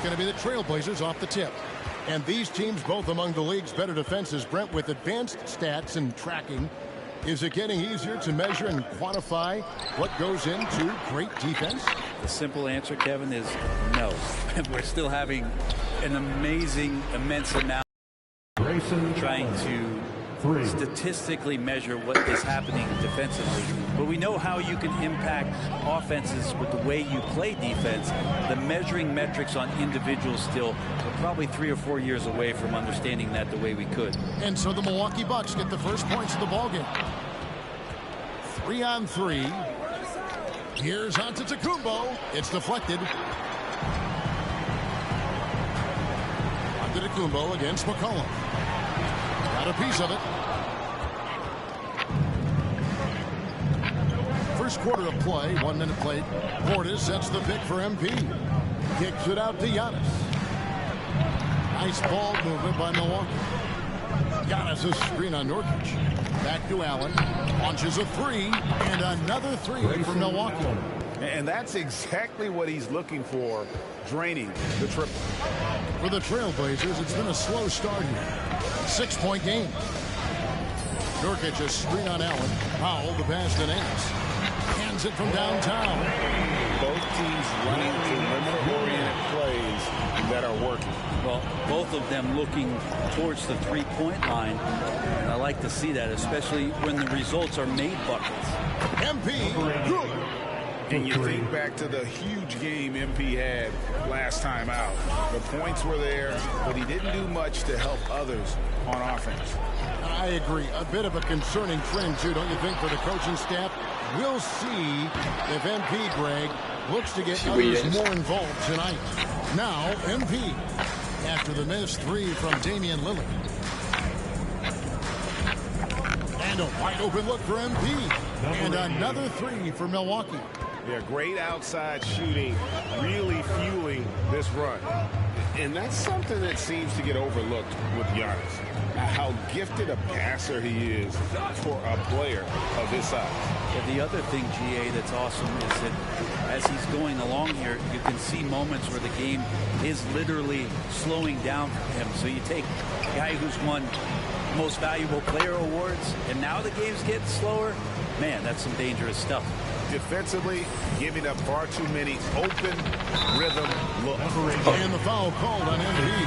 Going to be the Trailblazers off the tip. And these teams both among the league's better defenses. Brent, with advanced stats and tracking, is it getting easier to measure and quantify what goes into great defense? The simple answer, Kevin, is no. We're still having an amazing, immense amount trying to statistically measure what is happening defensively. But we know how you can impact offenses with the way you play defense. The measuring metrics on individuals still are probably 3 or 4 years away from understanding that the way we could. And so the Milwaukee Bucks get the first points of the ballgame. 3-on-3. Here's Antetokounmpo. It's deflected. Antetokounmpo against McCollum. Got a piece of it. First quarter of play, 1 minute played. Portis sets the pick for MP. Kicks it out to Giannis. Nice ball movement by Milwaukee. Giannis a screen on Nurkic. Back to Allen. Launches a three. And another three for Milwaukee. And that's exactly what he's looking for, draining the triple. For the Trailblazers, it's been a slow start here. 6-point game. Nurkic a screen on Allen. Powell the pass to Nance. Hands it from downtown. Both teams running perimeter-oriented plays that are working. Well, both of them looking towards the three-point line. And I like to see that, especially when the results are made buckets. MP good. And you think back to the huge game MP had last time out. The points were there, but he didn't do much to help others on offense. I agree. A bit of a concerning trend, too, don't you think, for the coaching staff? We'll see if MP, Greg, looks to get others more involved tonight. Now, MP, after the missed three from Damian Lillard. And a wide open look for MP. And another three for Milwaukee. Yeah, great outside shooting, really fueling this run. And that's something that seems to get overlooked with Giannis. How gifted a passer he is for a player of his size. Yeah, the other thing, GA, that's awesome is that as he's going along here, you can see moments where the game is literally slowing down for him. So you take a guy who's won most valuable player awards, and now the game's getting slower. Man, that's some dangerous stuff. Defensively, giving up far too many open rhythm looks. And the foul called on MP.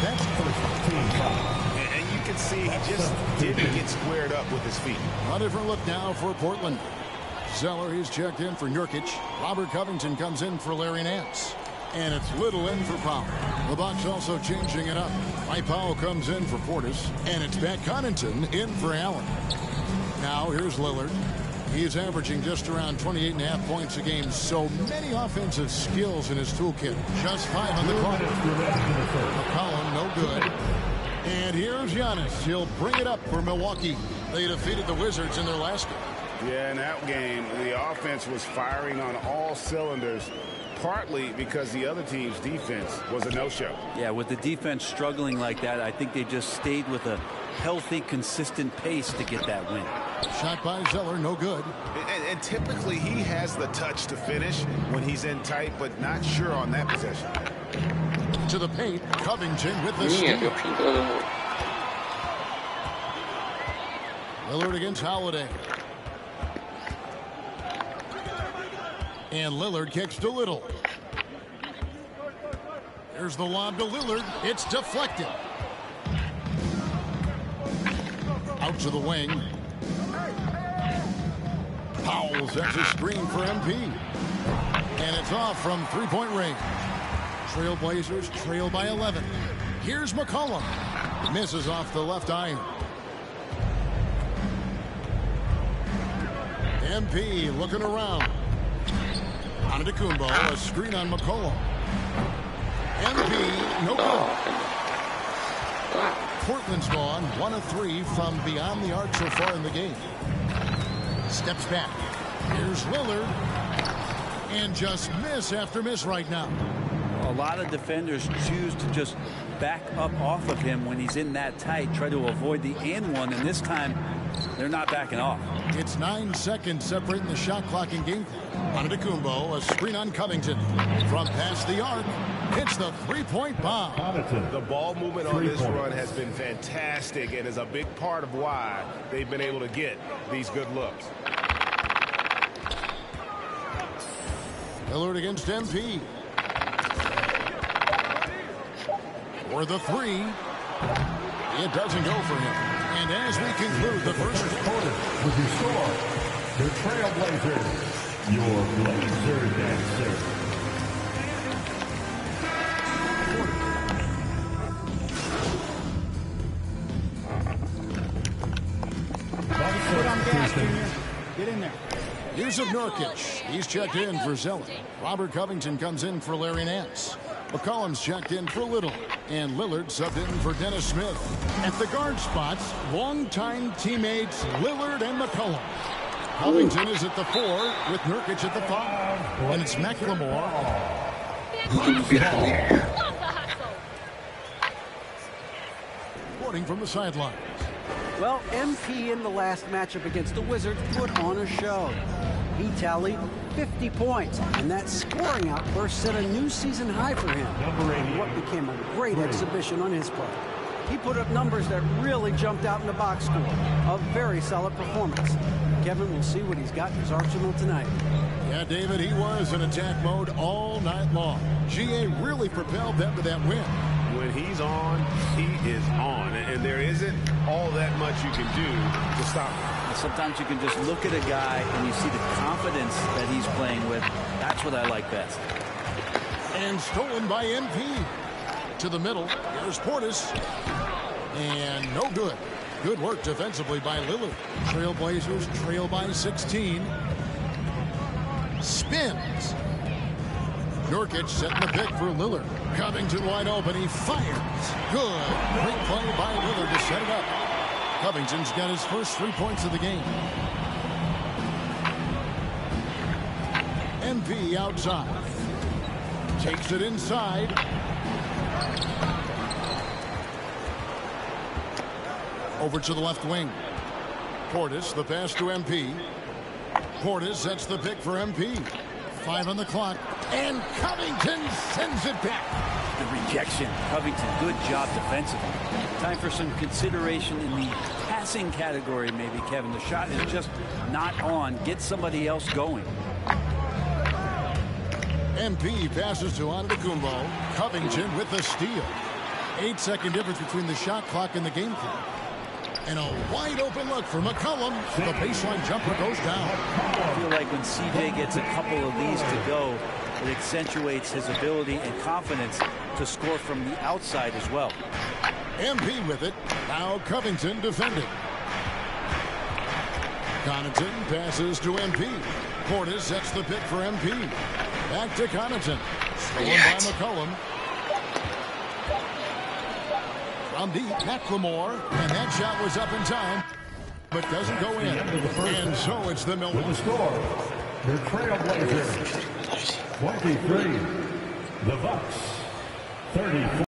That's first team foul. And you can see he just didn't get squared up with his feet. A different look now for Portland. Zeller, he's checked in for Nurkic. Robert Covington comes in for Larry Nance. And it's Little in for Powell. The Bucks also changing it up. Mike Powell comes in for Portis. And it's Pat Connaughton in for Allen. Now here's Lillard. He's averaging just around 28.5 points a game. So many offensive skills in his toolkit. Just 5 on the clock. McCollum, no good. And here's Giannis. He'll bring it up for Milwaukee. They defeated the Wizards in their last game. Yeah, in that game, the offense was firing on all cylinders, partly because the other team's defense was a no-show. Yeah, with the defense struggling like that, I think they just stayed with a healthy, consistent pace to get that win. Shot by Zeller, no good. And typically he has the touch to finish when he's in tight, but not sure on that possession. To the paint, Covington with the steal. Lillard against Holiday. And Lillard kicks to Little. Here's the lob to Lillard. It's deflected. Out to the wing. Powell sets a screen for MP. And it's off from three-point range. Trailblazers trail by 11. Here's McCollum. Misses off the left iron. MP looking around. Antetokounmpo, a screen on McCollum. MP, no good. Portland's gone 1 of 3 from beyond the arc so far in the game. Steps back. Here's Lillard. And just miss after miss right now. A lot of defenders choose to just back up off of him when he's in that tight, try to avoid the and one, and this time they're not backing off. It's 9 seconds separating the shot clock and game clock. Antetokounmpo, a screen on Covington. From past the arc, hits the three-point bomb. The ball movement on this run has been fantastic and is a big part of why they've been able to get these good looks. Lillard against MP. For the three. It doesn't go for him. And as we conclude the first quarter, with your score, the Trailblazers, your Blazer dancer. Put on gas, Junior. Get in there. Yusuf Nurkic. He's checked in for Zeller. Robert Covington comes in for Larry Nance. McCollum's checked in for Little. And Lillard subbed in for Dennis Smith. At the guard spots, longtime teammates Lillard and McCollum. Covington is at the 4 with Nurkic at the 5. And it's McLemore. Reporting from the sidelines. Well, MP in the last matchup against the Wizards put on a show. He tallied 50 points, and that scoring outburst set a new season high for him. And what became a great exhibition on his part. He put up numbers that really jumped out in the box score. A very solid performance. Kevin will see what he's got in his arsenal tonight. Yeah, David, he was in attack mode all night long. GA really propelled them to that win. When he's on, he is on. And there isn't all that much you can do to stop him. Sometimes you can just look at a guy and you see the confidence that he's playing with. That's what I like best. And stolen by MP. To the middle. There's Portis. And no good. Good work defensively by Lillard. Trailblazers trail by 16. Spins. Nurkic setting the pick for Lillard. Covington wide open. He fires. Good. Great play by Lillard to set it up. Covington's got his first 3 points of the game. MP outside. Takes it inside. Over to the left wing. Portis, the pass to MP. Portis sets the pick for MP. 5 on the clock. And Covington sends it back. The rejection. Covington, good job defensively. Time for some consideration in the passing category, maybe, Kevin. The shot is just not on. Get somebody else going. MP passes to Antetokounmpo. Covington with the steal. 8-second difference between the shot clock and the game clock. And a wide open look for McCollum. The baseline jumper goes down. I feel like when CJ gets a couple of these to go, it accentuates his ability and confidence to score from the outside as well. MP with it. Now Covington defending. Connaughton passes to MP. Portis sets the pick for MP. Back to Connaughton. Stolen by McCollum. From deep, McLemore. And that shot was up in time, but doesn't go in. And so it's the Milwaukee. With the score, the Trailblazers, 23. The Bucks, 34.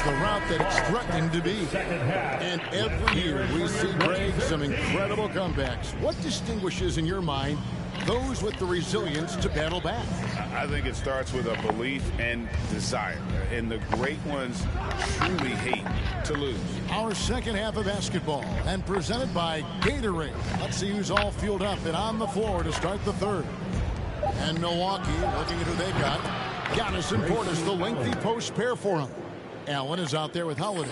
The route that it's threatening to be. And every year we see Greg some incredible comebacks. What distinguishes in your mind those with the resilience to battle back. I think it starts with a belief and desire, and the great ones truly hate to lose. Our second half of basketball, and presented by Gatorade. Let's see who's all fueled up and on the floor to start the third. And Milwaukee, looking at who they got. Giannis and Portis, the lengthy post pair for him. Allen is out there with Holiday.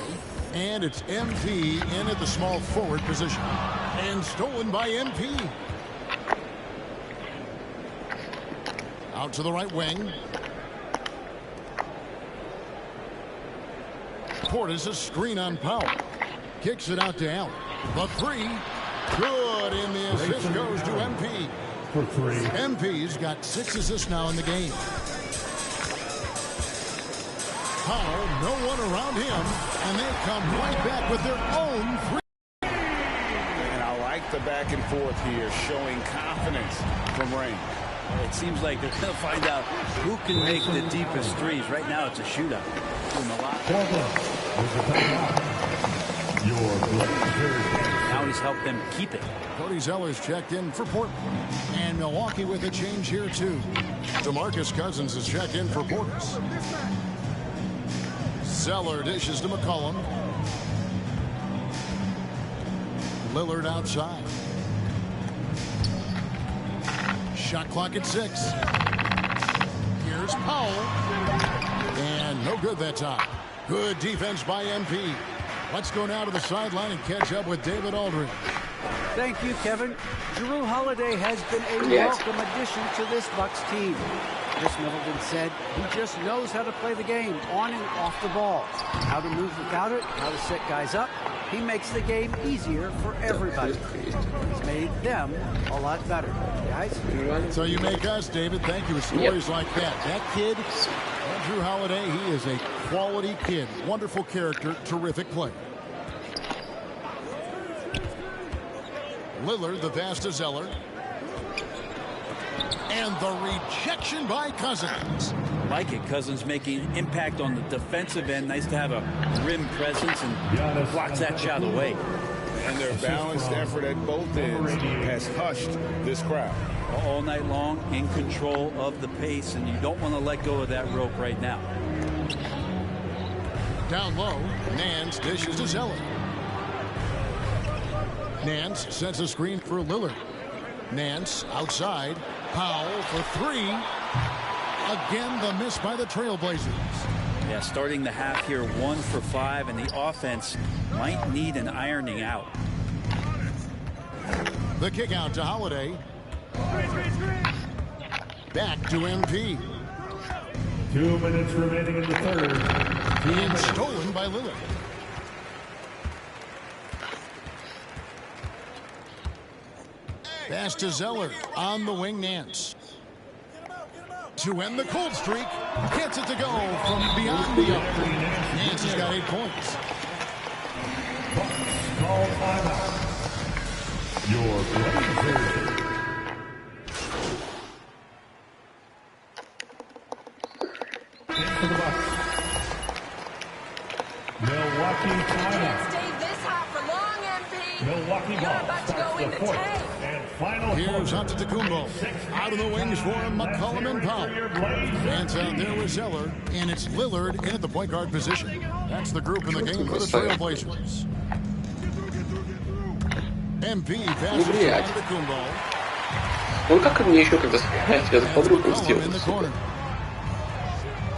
And it's MP in at the small forward position. And stolen by MP. Out to the right wing. Portis a screen on Powell. Kicks it out to Allen. The three. Good, and the assist goes to MP. For three. MP's got 6 assists now in the game. Powell, no one around him, and they come right back with their own three. And I like the back and forth here, showing confidence from Rain. It seems like they're going to find out who can make the deepest threes. Right now, it's a shootout. Doing a lot. Now he's helped them keep it. Cody Zeller's checked in for Portland. And Milwaukee with a change here, too. DeMarcus Cousins is checked in for Portis. Zeller dishes to McCollum. Lillard outside. Shot clock at 6. Here's Powell. And no good that time. Good defense by MP. Let's go now to the sideline and catch up with David Aldridge. Thank you, Kevin. Jrue Holiday has been a welcome addition to this Bucks team. Chris Middleton said he just knows how to play the game on and off the ball. How to move without it, how to set guys up. He makes the game easier for everybody. He's made them a lot better. Guys? So you make us, David. Thank you. With stories like that. That kid, Jrue Holiday, he is a quality kid. Wonderful character, terrific player. Lillard, the pass to Zeller. And the rejection by Cousins. Like it. Cousins making impact on the defensive end. Nice to have a rim presence and blocks that shot away. And their balanced effort at both ends has hushed this crowd. All night long, in control of the pace, and you don't want to let go of that rope right now. Down low, Nance dishes to Zeller. Nance sets a screen for Lillard. Nance outside. Powell for 3. Again, the miss by the Trailblazers. Yeah, starting the half here 1 for 5, and the offense might need an ironing out. The kick out to Holiday. Back to MP. 2 minutes remaining in the third. Being stolen by Lillard. Pass to Zeller on the wing. Nance to end the cold streak. Gets it to go from beyond the arc. Nance has got 8 points. Call timeout. Your Blazers. Into the Bucks. Milwaukee timeout. Stay this hot for long, MP. Milwaukee You're ball about to starts go the in the fourth tank. and final. Here's Antetokounmpo. Out of the wings for him, McCollum and Powell. Nance out there with Zeller, and it's Lillard in at the point guard position. That's the group in the game for the Trailblazers. MP passes to Antetokounmpo. Ну как мне еще когда я тебя за подругу McCollum сделал? in the corner.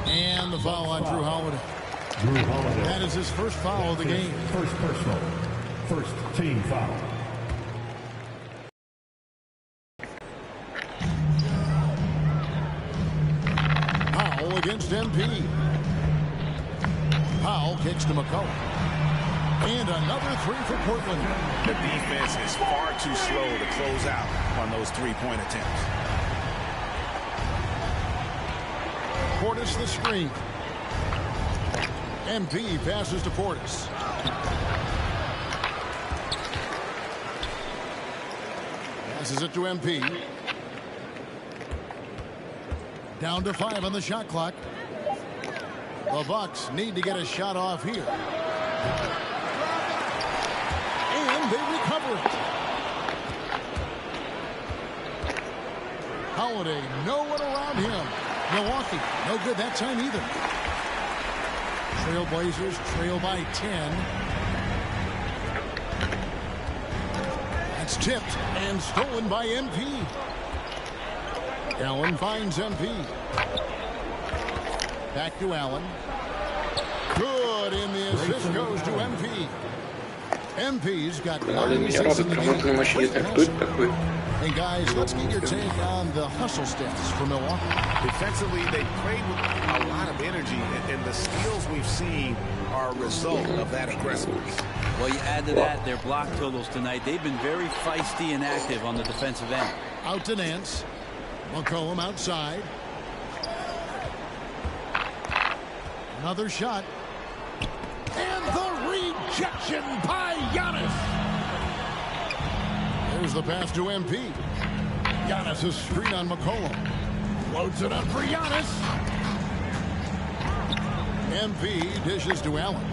And the foul on Jrue Holiday. Jrue Holiday. That is his first foul of the game. First personal. First team foul. Powell against MP. Powell kicks to McCollum. And another 3 for Portland. The defense is far too slow to close out on those three-point attempts. Portis the screen. MP passes to Portis. Passes it to MP. Down to 5 on the shot clock. The Bucks need to get a shot off here. And they recover it. Holiday, no one around him. Milwaukee, no good that time either. Trailblazers trail by 10. That's tipped and stolen by MP. Allen finds MP. Back to Allen. Good, and the assist goes to MP. MP's got 9 assists in the game. Hey guys, let's get your take on the hustle stats for Milwaukee. Defensively, they played with a lot of energy, and the steals we've seen are a result of that aggressiveness. Well, you add to that their block totals tonight. They've been very feisty and active on the defensive end. Out to Nance. McCollum outside. Another shot. And the rejection by Giannis. There's the pass to MP. Giannis' screen on McCollum. Loads it up for Giannis. MP dishes to Allen.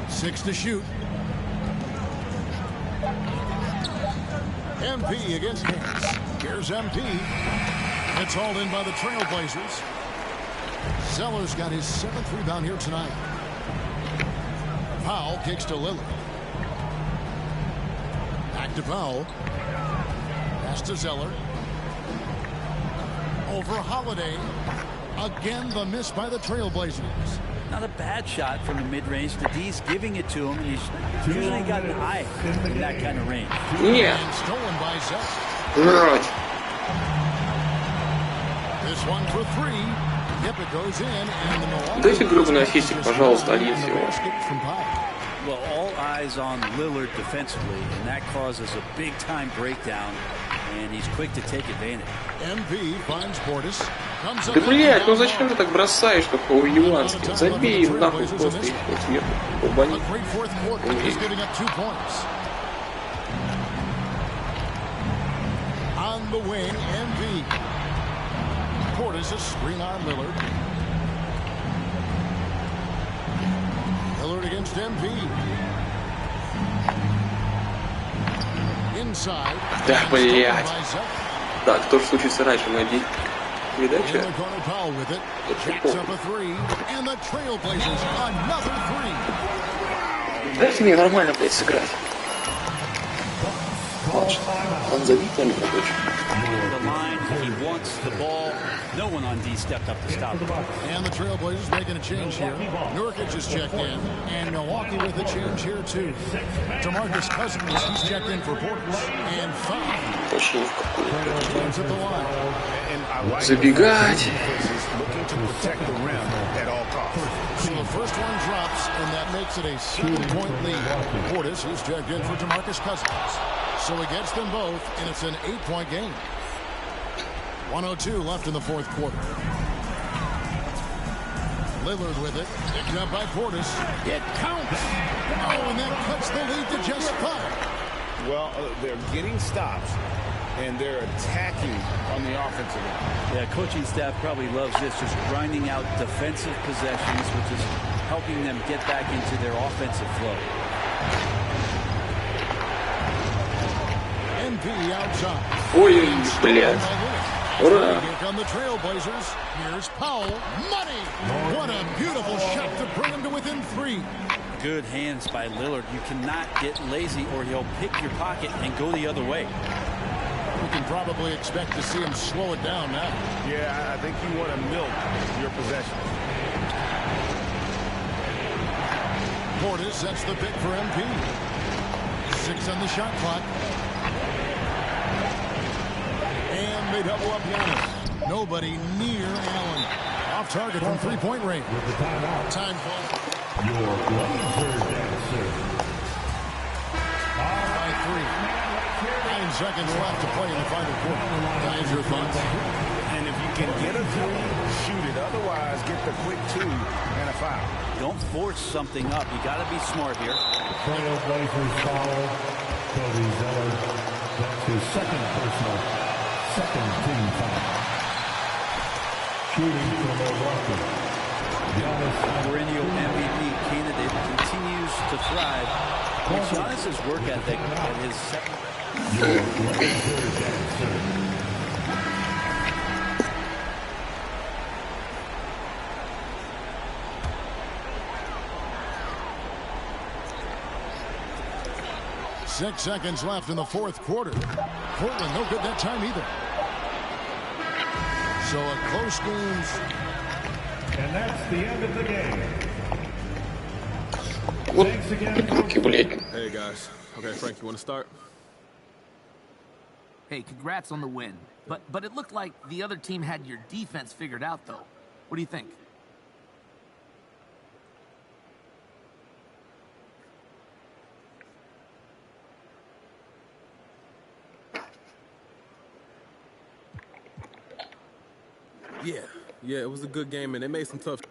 6 to shoot. MP against Nance. Here's MP. It's hauled in by the Trailblazers. Zeller's got his 7th rebound here tonight. Powell kicks to Lillard. Back to Powell. Pass to Zeller. Over Holiday. Again, the miss by the Trailblazers. Not a bad shot from the mid-range. The D's giving it to him, and he's usually got an eye in that kind of range. Нет. And stolen by Zeller. Врать. This one for 3. Yep, it goes in, and the Milwaukee Дайте гребаный ассистик, пожалуйста, один всего. from Powell. Well, all eyes on Lillard defensively, and that causes a big-time breakdown, and he's quick to take advantage. MP finds Portis. Comes up Да блять, ну зачем ты так бросаешь, как по-юански? Забей нахуй просто и вот сверху. A Бани. great fourth quarter. He's giving up 2 points. On the wing, MP. Portis a screen on Lillard. Lillard against MP. Inside. Да, блять. By Zeller. Так, что же случится раньше, найди In передача. the corner, Powell with it. Jacks up a 3. And the Trailblazers another 3. Дайте мне нормально, блядь, сыграть. Он забит, наверное, короче. The line, he wants the ball. No one on D stepped up to stop him. And the Trailblazers making a change here. Nurkic is checked in. And Milwaukee with a change here, too. DeMarcus Cousins, he's checked in for Portis. And 5. Вообще ни в какую. James at the line. And I like Забегать. defenses looking to protect the rim at all costs. So the first one drops, and that makes it a 7-point lead. Portis is checked in for DeMarcus Cousins. So he gets them both, and it's an 8-point game. 1:02 left in the fourth quarter. Lillard with it. Picked up by Portis. It counts. Oh, and that cuts the lead to just 5. Well, they're getting stops, and they're attacking on the offensive end. Yeah, coaching staff probably loves this, just grinding out defensive possessions, which is helping them get back into their offensive flow. MP outside. Ой, блядь. Ура! Here come the Trailblazers. Here's Powell. Money! What a beautiful shot to bring him to within 3. Good hands by Lillard. You cannot get lazy or he'll pick your pocket and go the other way. We can probably expect to see him slow it down now. Yeah, I think you want to milk your possession. Portis sets the pick for MP. 6 on the shot clock. And they double up Giannis. Nobody near Allen. Off target from 3-point range. With the timeout, Time call. your laser dancer. By 3. 9 seconds left to play in the final quarter. Guys, your thoughts? And if you can get a 3, shoot it. Otherwise, get the quick 2 and a foul. Don't force something up. You got to be smart here. Trailblazers foul. Cody Zeller. That's his second personal, second team foul. Shooting from Milwaukee. Giannis. Perennial MVP candidate continues to thrive. Giannis' work ethic at his second. Your laser dancer. serve. Six seconds left in the fourth quarter. Portland no good that time either. So a close game. And that's the end of the game. Thanks again. Hey guys. Okay, Frank, you want to start? Hey, congrats on the win. But it looked like the other team had your defense figured out, though. What do you think? Yeah, it was a good game, and they made some tough...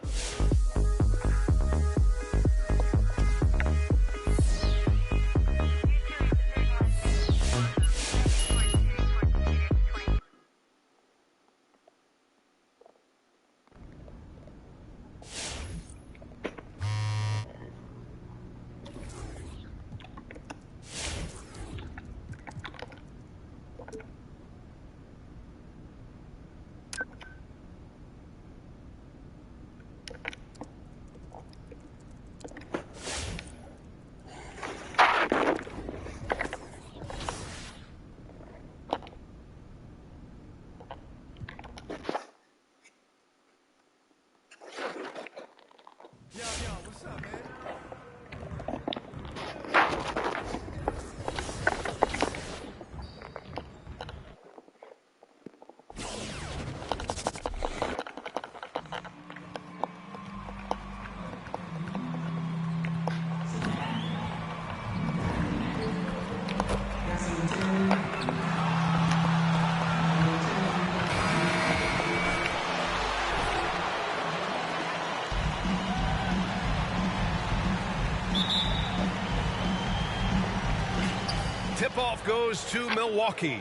Tip-off goes to Milwaukee.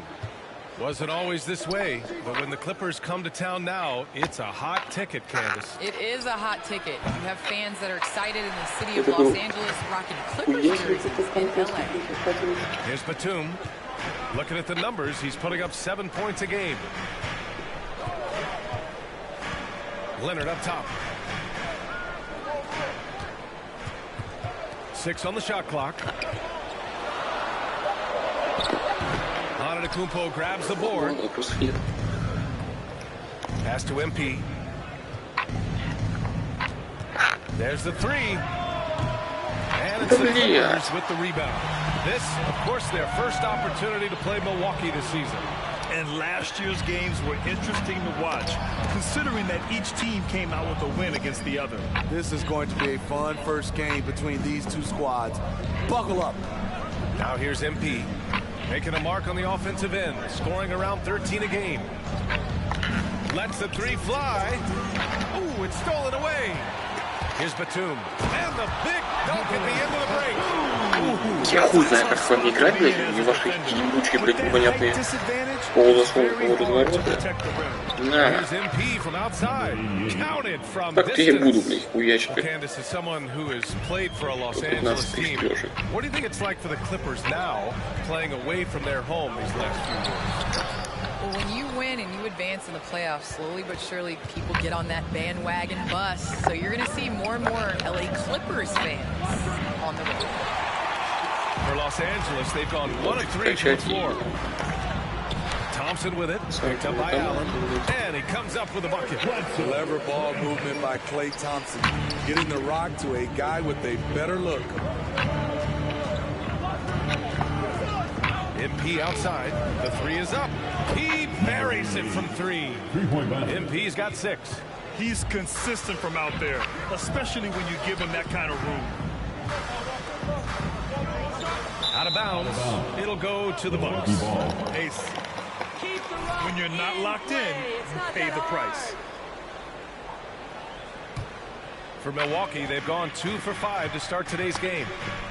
Wasn't always this way, but when the Clippers come to town now, it's a hot ticket, Candace. It is a hot ticket. You have fans that are excited in the city of Los Angeles rocking Clippers jerseys in LA. Here's Batum. Looking at the numbers, he's putting up 7 points a game. Leonard up top. 6 on the shot clock. Antetokounmpo grabs the board. Pass to MP. There's the three. And it's the Clippers with the rebound. This, of course, their first opportunity to play Milwaukee this season. And last year's games were interesting to watch, considering that each team came out with a win against the other. This is going to be a fun first game between these two squads. Buckle up. Now here's MP. Making a mark on the offensive end, scoring around 13 a game. Lets the three fly. Ooh, it's stolen away. Here's Batum. And the big dunk at the end of the break. Я хуй знаю, как с вами играть, блядь, не ваши ебучие, блядь, непонятные полузаслонные развороты. На. Так я буду, блядь, хуячить. Candace is someone who has played for a Los Angeles team. What do you think it's like for the Clippers now, playing away from their home these last few years? Well, when you win and you advance in the playoffs, slowly but surely people get on that bandwagon bus. So you're going to see more and more LA Clippers fans on the road. For Los Angeles, they've gone 1 of 3 from the floor. Thompson with it, picked up by Allen, and he comes up with a bucket. Clever ball movement by Klay Thompson, getting the rock to a guy with a better look. MP outside, the three is up. He buries it from 3. MP's got 6. He's consistent from out there, especially when you give him that kind of room. Out of bounds, it'll go to the Bucks. Ace, when you're not locked in, you pay the price. For Milwaukee, they've gone 2 for 5 to start today's game.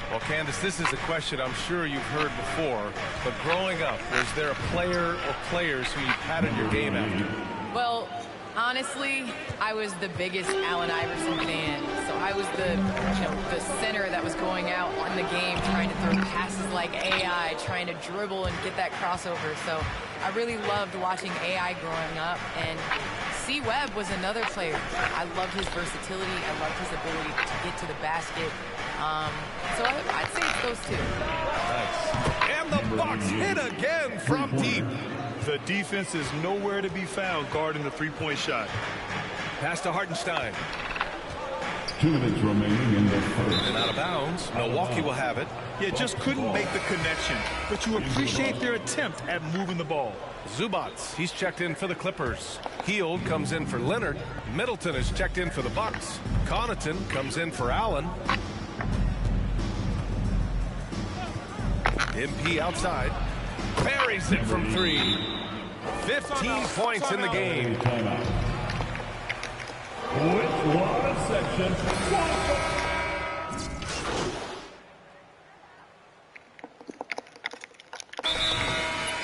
Well, Candace, this is a question I'm sure you've heard before, but growing up, was there a player or players who you patterned your game after? Well, Honestly, I was the biggest Allen Iverson fan. So I was the center that was going out on the game, trying to throw passes like AI, trying to dribble and get that crossover. So I really loved watching AI growing up. And C. Webb was another player. I loved his versatility. I loved his ability to get to the basket. So I'd say it's those two. Nice. And the Bucks hit again from deep. The defense is nowhere to be found guarding the three-point shot. Pass to Hartenstein. 2 minutes remaining in the first. And out of bounds. Milwaukee will have it. Yeah, just couldn't make the connection. But you appreciate their attempt at moving the ball. Zubats, he's checked in for the Clippers. Hield comes in for Leonard. Middleton is checked in for the Bucks. Connaughton comes in for Allen. MP outside. Buries it from 3. 15 points in the game. With one section.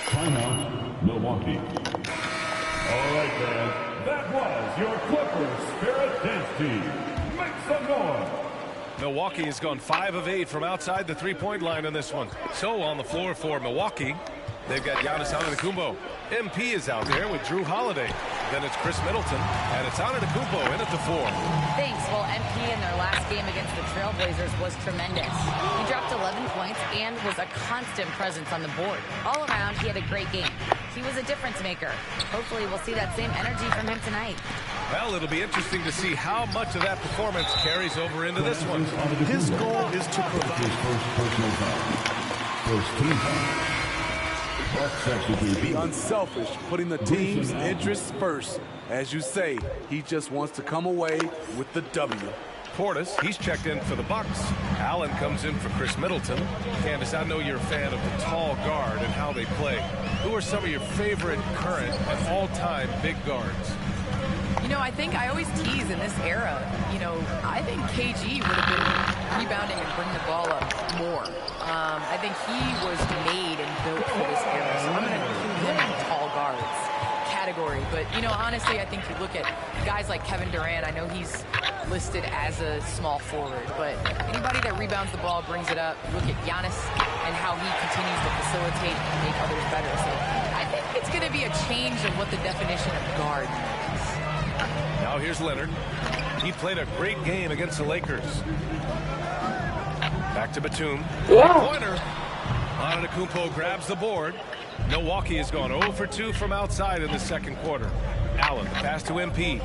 Timeout, Milwaukee. All right, man. That was your Clippers Spirit Dance Team. Make some noise. Milwaukee has gone 5 of 8 from outside the three-point line in this one. So on the floor for Milwaukee, they've got Giannis Antetokounmpo. MP is out there with Drew Holiday. Then it's Chris Middleton, and it's Antetokounmpo in at the 4. Thanks. Well, MP in their last game against the Trailblazers was tremendous. He dropped 11 points and was a constant presence on the board. All around, he had a great game. He was a difference maker. Hopefully, we'll see that same energy from him tonight. Well, it'll be interesting to see how much of that performance carries over into this one. His goal is to provide His first personal foul. First team foul. Be unselfish, putting the team's interests first. As you say, he just wants to come away with the W. Portis, he's checked in for the Bucks. Allen comes in for Chris Middleton. Candace, I know you're a fan of the tall guard and how they play. Who are some of your favorite current and all-time big guards? You know, I think I always tease in this era. You know, I think KG would have been rebounding and bring the ball up more. I think he was made and built for this era. So I'm going to include him in tall guards category. But, you know, honestly, I think you look at guys like Kevin Durant. I know he's listed as a small forward. But anybody that rebounds the ball, brings it up. Look at Giannis and how he continues to facilitate and make others better. So I think it's going to be a change of what the definition of guard means. Now here's Leonard. He played a great game against the Lakers. Back to Batum. Pointer. Antetokounmpo grabs the board. Milwaukee has gone 0 for 2 from outside in the second quarter. Allen, the pass to MP.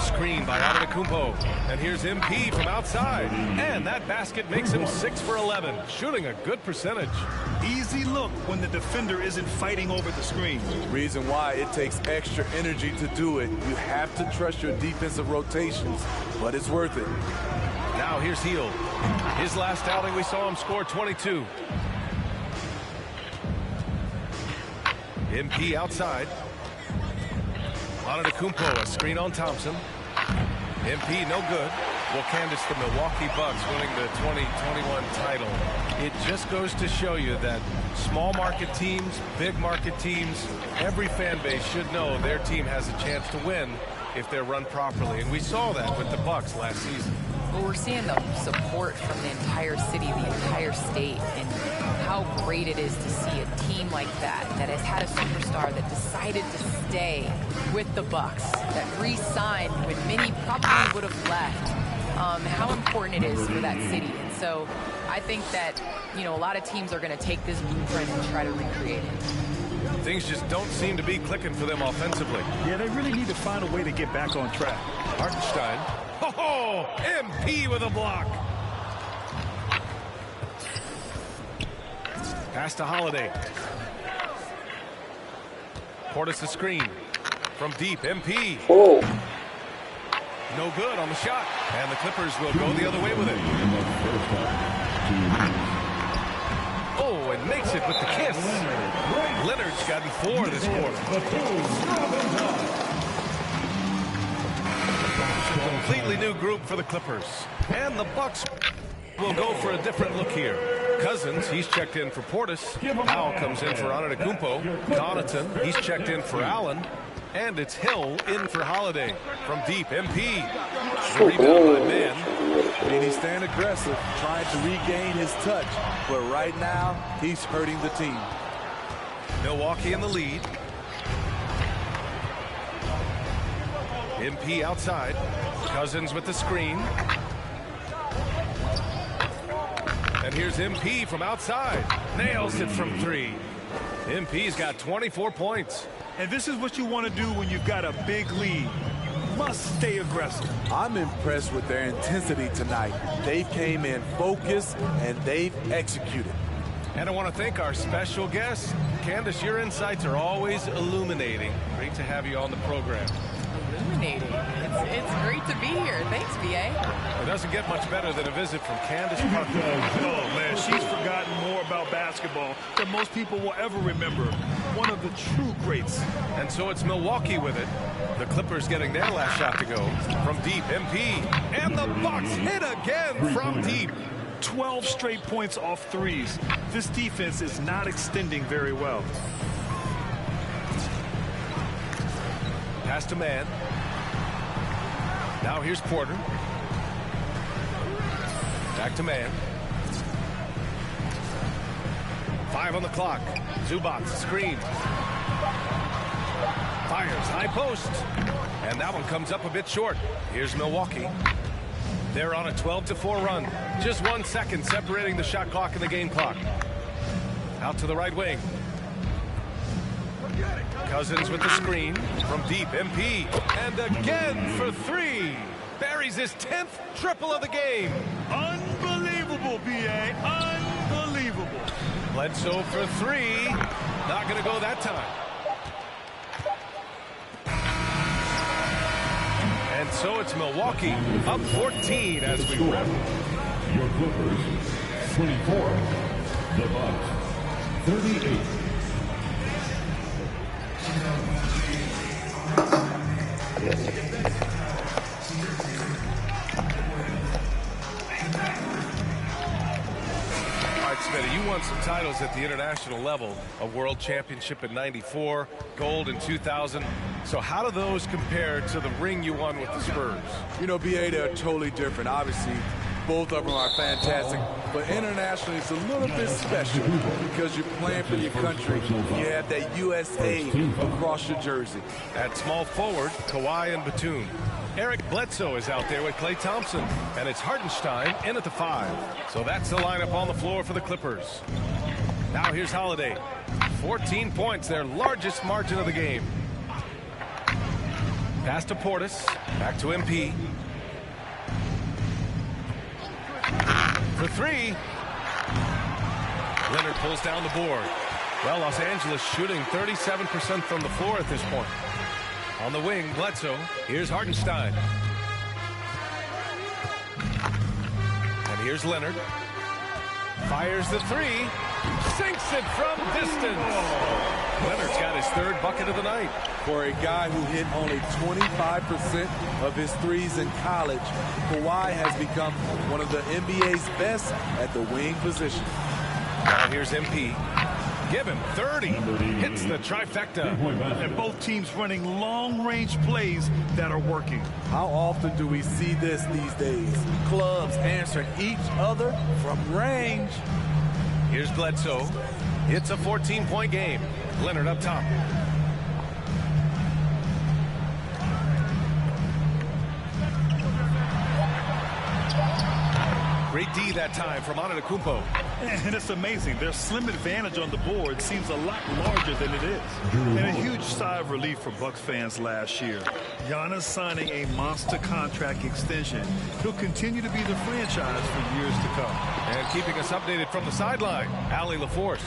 Screen by Antetokounmpo. And here's MP from outside. And that basket makes him 6 for 11, shooting a good percentage. Easy look when the defender isn't fighting over the screen. Reason why it takes extra energy to do it. You have to trust your defensive rotations, but it's worth it. Now here's Hield. His last outing, we saw him score 22. MP outside. Antetokounmpo, a screen on Thompson. MP no good. Well, Candace, the Milwaukee Bucks winning the 2021 title. It just goes to show you that small market teams, big market teams, every fan base should know their team has a chance to win if they're run properly. And we saw that with the Bucks last season. Well, we're seeing the support from the entire city, the entire state, and how great it is to see a team like that has had a superstar that decided to stay with the Bucks, that re-signed when many probably would have left. How important it is for that city. And so I think that, you know, a lot of teams are going to take this blueprint and try to recreate it. Things just don't seem to be clicking for them offensively. Yeah, they really need to find a way to get back on track. Hartenstein. Oh, MP with a block. Pass to Holiday. Portis the screen. From deep, MP. Oh. No good on the shot. And the Clippers will go the other way with it. Oh, and makes it with the kiss. Leonard's gotten 4 this quarter. Completely new group for the Clippers. And the Bucks will go for a different look here. Cousins, he's checked in for Portis. Powell comes in for Antetokounmpo. Connaughton, he's checked in for Allen. And it's Hill in for Holiday. From deep, MP. The rebound by Man. And he's staying aggressive, trying to regain his touch. But right now, he's hurting the team. Milwaukee in the lead. MP outside. Cousins with the screen. And here's MP from outside. Nails it from 3. MP's got 24 points. And this is what you want to do when you've got a big lead. Must stay aggressive. I'm impressed with their intensity tonight. They came in focused and they've executed. And I want to thank our special guest. Candace, your insights are always illuminating. Great to have you on the program. Illuminating. It's great to be here. Thanks, BA. It doesn't get much better than a visit from Candace Parker. Oh, man, she's forgotten more about basketball than most people will ever remember. One of the true greats. And so it's Milwaukee with it. The Clippers getting their last shot to go. From deep, MP. And the Bucks hit again from deep. 12 straight points off threes. This defense is not extending very well. Pass to Man. Now here's Porter. Back to Man. 5 on the clock. Zubac screen. Fires high post. And that one comes up a bit short. Here's Milwaukee. They're on a 12-4 run. Just 1 second separating the shot clock and the game clock. Out to the right wing. Cousins with the screen. From deep, MP. And again for 3. Buries his 10th triple of the game. Unbelievable, BA. Unbelievable. Bledsoe for 3. Not going to go that time. And so it's Milwaukee up 14 as we wrap. Your Clippers, 24. The Bucks, 38. Smitty, you won some titles at the international level, a world championship in '94, gold in 2000. So how do those compare to the ring you won with the Spurs? You know, BA, they're totally different. Obviously, both of them are fantastic, but internationally it's a little bit special because you're playing for your country. You have that USA across your jersey. At small forward, Kawhi and Batum. Eric Bledsoe is out there with Klay Thompson, and it's Hartenstein in at the 5. So that's the lineup on the floor for the Clippers. Now here's Holiday. 14 points, their largest margin of the game. Pass to Portis, back to MP. For 3. Leonard pulls down the board. Well, Los Angeles shooting 37% from the floor at this point. On the wing, Bledsoe. Here's Hartenstein. And here's Leonard. Fires the 3. Sinks it from distance. Leonard's got his 3rd bucket of the night. For a guy who hit only 25% of his threes in college, Kawhi has become one of the NBA's best at the wing position. Now here's MP. Give him 30. Hits the trifecta. And both teams running long-range plays that are working. How often do we see this these days? Clubs answering each other from range. Here's Bledsoe. It's a 14-point game. Leonard up top. Great D that time from Antetokounmpo. And it's amazing. Their slim advantage on the board seems a lot larger than it is. And a huge sigh of relief for Bucks fans last year. Giannis signing a monster contract extension. He'll continue to be the franchise for years to come. And keeping us updated from the sideline, Allie LaForce.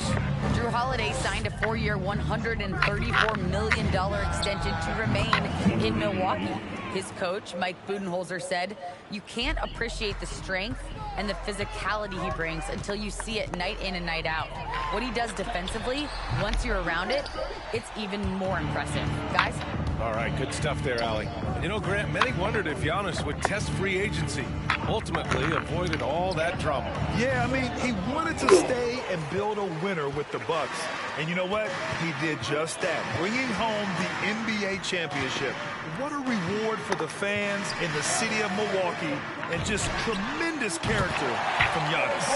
Jrue Holiday signed a 4-year, $134 million extension to remain in Milwaukee. His coach, Mike Budenholzer, said, "You can't appreciate the strength and the physicality he brings until you see it night in and night out. What he does defensively, once you're around it, it's even more impressive." Guys? All right, good stuff there, Allie. You know, Grant, many wondered if Giannis would test free agency. Ultimately, avoided all that drama. Yeah, I mean, he wanted to stay and build a winner with the Bucks. And you know what? He did just that, bringing home the NBA championship. What a reward for the fans in the city of Milwaukee, and just tremendous character from Giannis.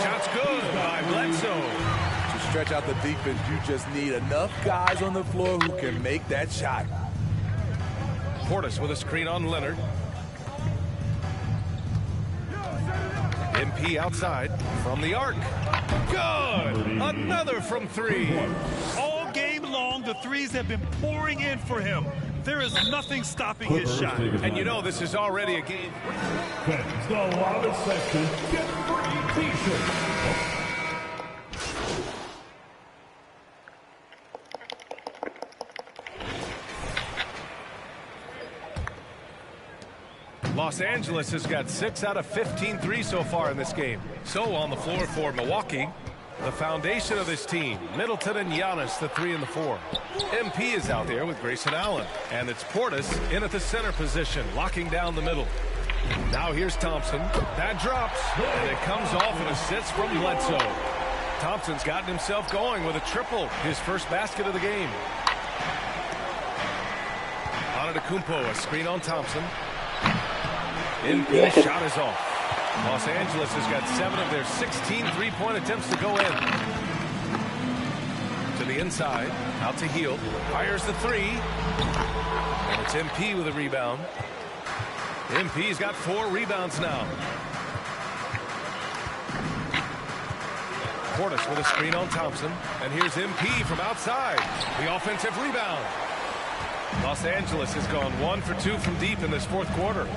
Shots good by Bledsoe. To stretch out the defense, you just need enough guys on the floor who can make that shot. Portis with a screen on Leonard. MP outside from the arc. Good! Another from three. All game long, the threes have been pouring in for him. There is nothing stopping his shot. And you know this is already a game. Fans, the Lava section, get free t-shirts. Los Angeles has got 6 out of 15 threes so far in this game. So on the floor for Milwaukee, the foundation of this team, Middleton and Giannis, the 3 and the 4. MP is out there with Grayson Allen. And it's Portis in at the center position, locking down the middle. Now here's Thompson. That drops, and it comes off an assist from Bledsoe. Thompson's gotten himself going with a triple, his first basket of the game. Antetokounmpo, a screen on Thompson. MP shot is off. Los Angeles has got 7 of their 16 three-point attempts to go in. To the inside, out to Hield. Fires the 3. And it's MP with a rebound. MP's got 4 rebounds now. Portis with a screen on Thompson. And here's MP from outside. The offensive rebound. Los Angeles has gone 1 for 2 from deep in this fourth quarter.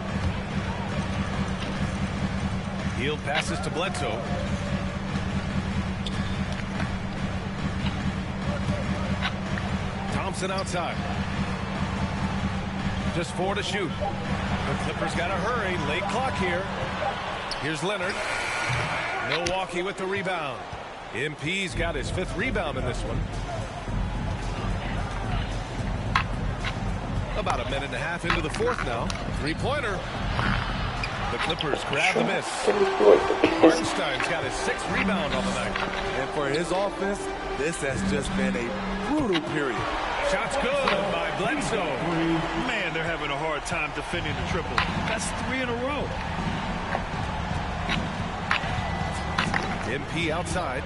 Hield passes to Bledsoe. Thompson outside. Just 4 to shoot. The Clippers got to hurry. Late clock here. Here's Leonard. Milwaukee with the rebound. MP's got his 5th rebound in this one. About a minute and a half into the fourth now. 3-pointer. The Clippers grab the miss. Hartenstein's got his 6th rebound on the night. And for his offense, this has just been a brutal period. Shots good by Bledsoe. Man, they're having a hard time defending the triple. That's 3 in a row. MP outside.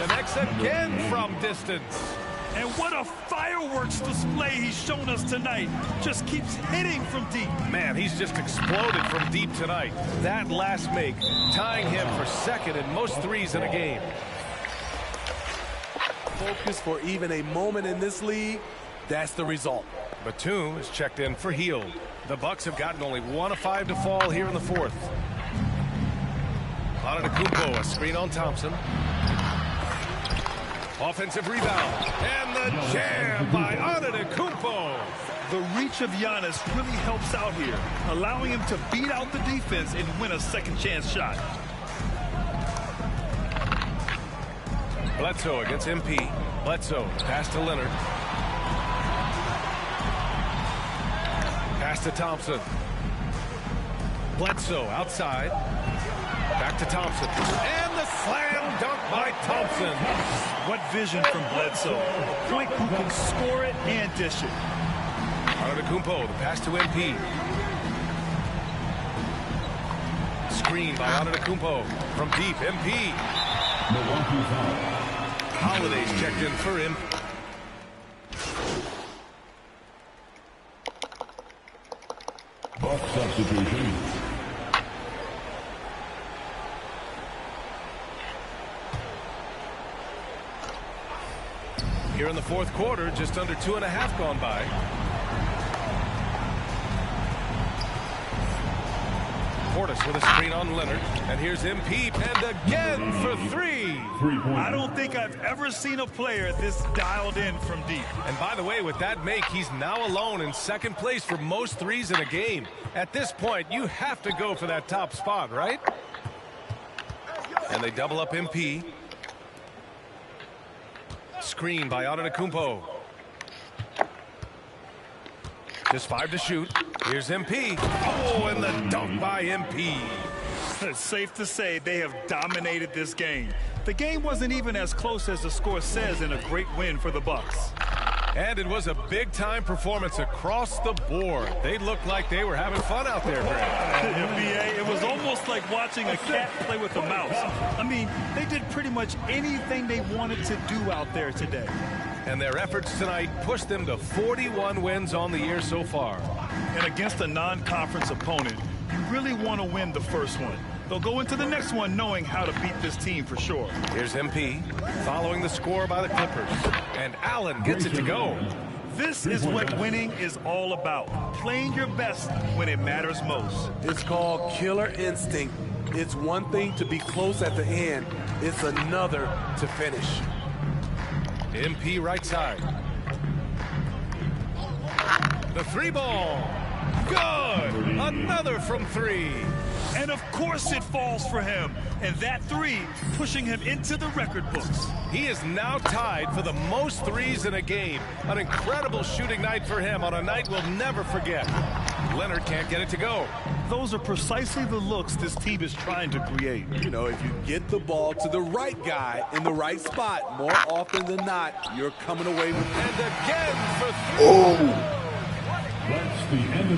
Connects again from distance. And what a fireworks display he's shown us tonight. Just keeps hitting from deep. Man, he's just exploded from deep tonight. That last make, tying him for 2nd in most threes in a game. Focus for even a moment in this league. That's the result. Batum is checked in for Hield. The Bucks have gotten only 1 of 5 to fall here in the fourth. Antetokounmpo, a screen on Thompson. Offensive rebound. And the jam by Antetokounmpo. The reach of Giannis really helps out here, allowing him to beat out the defense and win a second chance shot. Bledsoe against MP. Bledsoe, pass to Leonard. Pass to Thompson. Bledsoe outside. Back to Thompson. And the slam dunk by Thompson. What vision from Bledsoe. A point who can score it and dish it. Antetokounmpo, the pass to MP. Screen by Antetokounmpo. From deep, MP. Holiday's checked in for him. Buck substitution. Here in the fourth quarter, just under 2.5 gone by. Portis with a screen on Leonard. And here's MP, and again for 3. I don't think I've ever seen a player this dialed in from deep. And by the way, with that make, he's now alone in 2nd place for most threes in a game. At this point, you have to go for that top spot, right? And they double up MP. Screen by Antetokounmpo. Just 5 to shoot. Here's MP. Oh, and the dunk by MP. It's safe to say they have dominated this game. The game wasn't even as close as the score says in a great win for the Bucks. And it was a big-time performance across the board. They looked like they were having fun out there, Greg. BA, it was almost like watching a cat play with a mouse. I mean, they did pretty much anything they wanted to do out there today. And their efforts tonight pushed them to 41 wins on the year so far. And against a non-conference opponent, you really want to win the first one. They'll go into the next one knowing how to beat this team for sure. Here's MP following the score by the Clippers. And Allen gets it to go. This is what winning is all about. Playing your best when it matters most. It's called killer instinct. It's one thing to be close at the end. It's another to finish. MP right side. The 3 ball. Good. Another from 3. And of course it falls for him. And that 3 pushing him into the record books. He is now tied for the most 3s in a game. An incredible shooting night for him on a night we'll never forget. Leonard can't get it to go. Those are precisely the looks this team is trying to create. You know, if you get the ball to the right guy in the right spot, more often than not, you're coming away with it. And again for 3. Oh!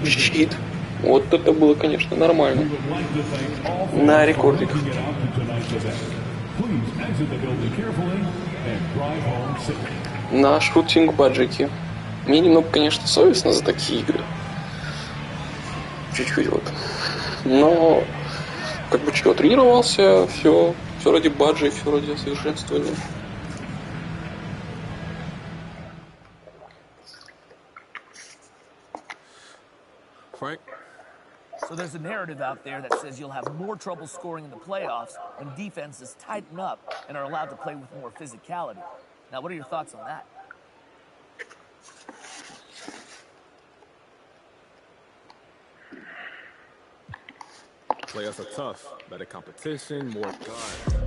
Щит. Вот это было, конечно, нормально. На рекордиках. На шутинг-баджете. Мне немного, конечно, совестно за такие игры. Чуть-чуть вот. Но как бы чего, тренировался, все ради баджи, все ради совершенствования. Frank? So there's a narrative out there that says you'll have more trouble scoring in the playoffs when defenses tighten up and are allowed to play with more physicality. Now, what are your thoughts on that? Playoffs are tough. Better competition, more guard.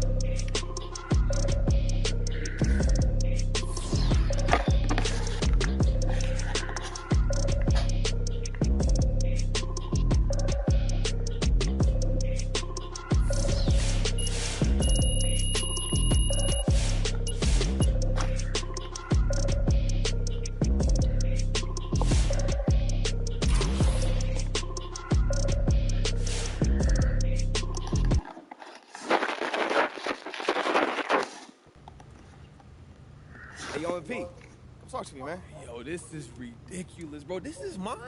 Talk to me, man. Yo, this is ridiculous, bro. This is mine?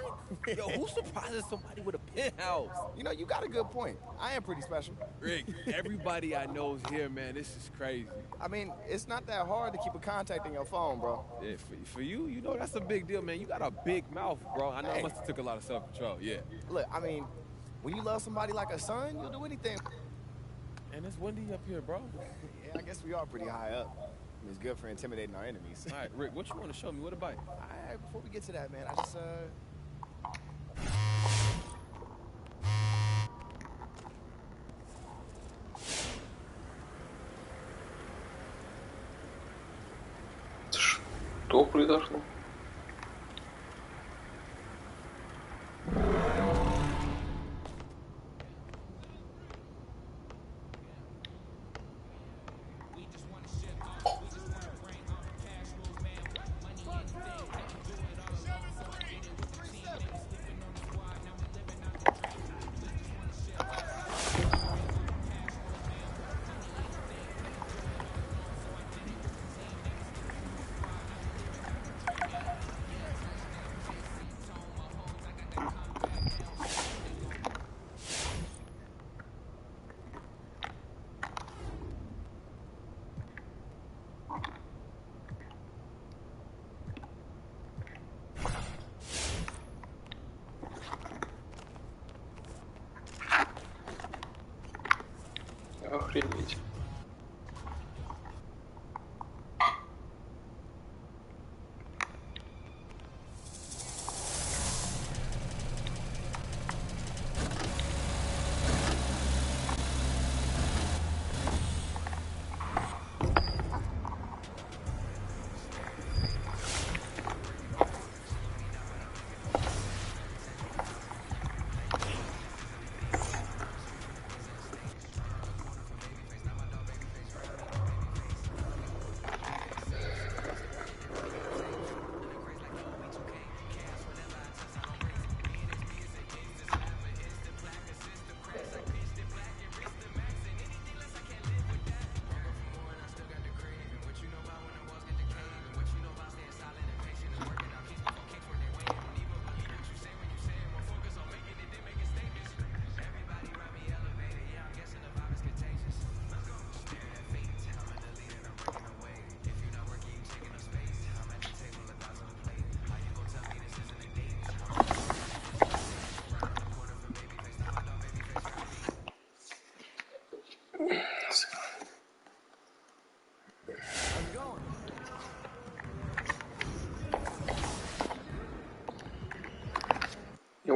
Yo, who surprises somebody with a penthouse? You know, you got a good point. I am pretty special. Rick, everybody I know is here, man. This is crazy. I mean, it's not that hard to keep a contact in your phone, bro. Yeah, for you, you know, that's a big deal, man. You got a big mouth, bro. I know I must have took a lot of self-control, yeah. Look, I mean, when you love somebody like a son, you'll do anything. And it's windy up here, bro. Yeah, I guess we are pretty high up. It's good for intimidating our enemies. All right, Rick, what you want to show me? What a bite. All right, before we get to that, man, I just, Что произошло?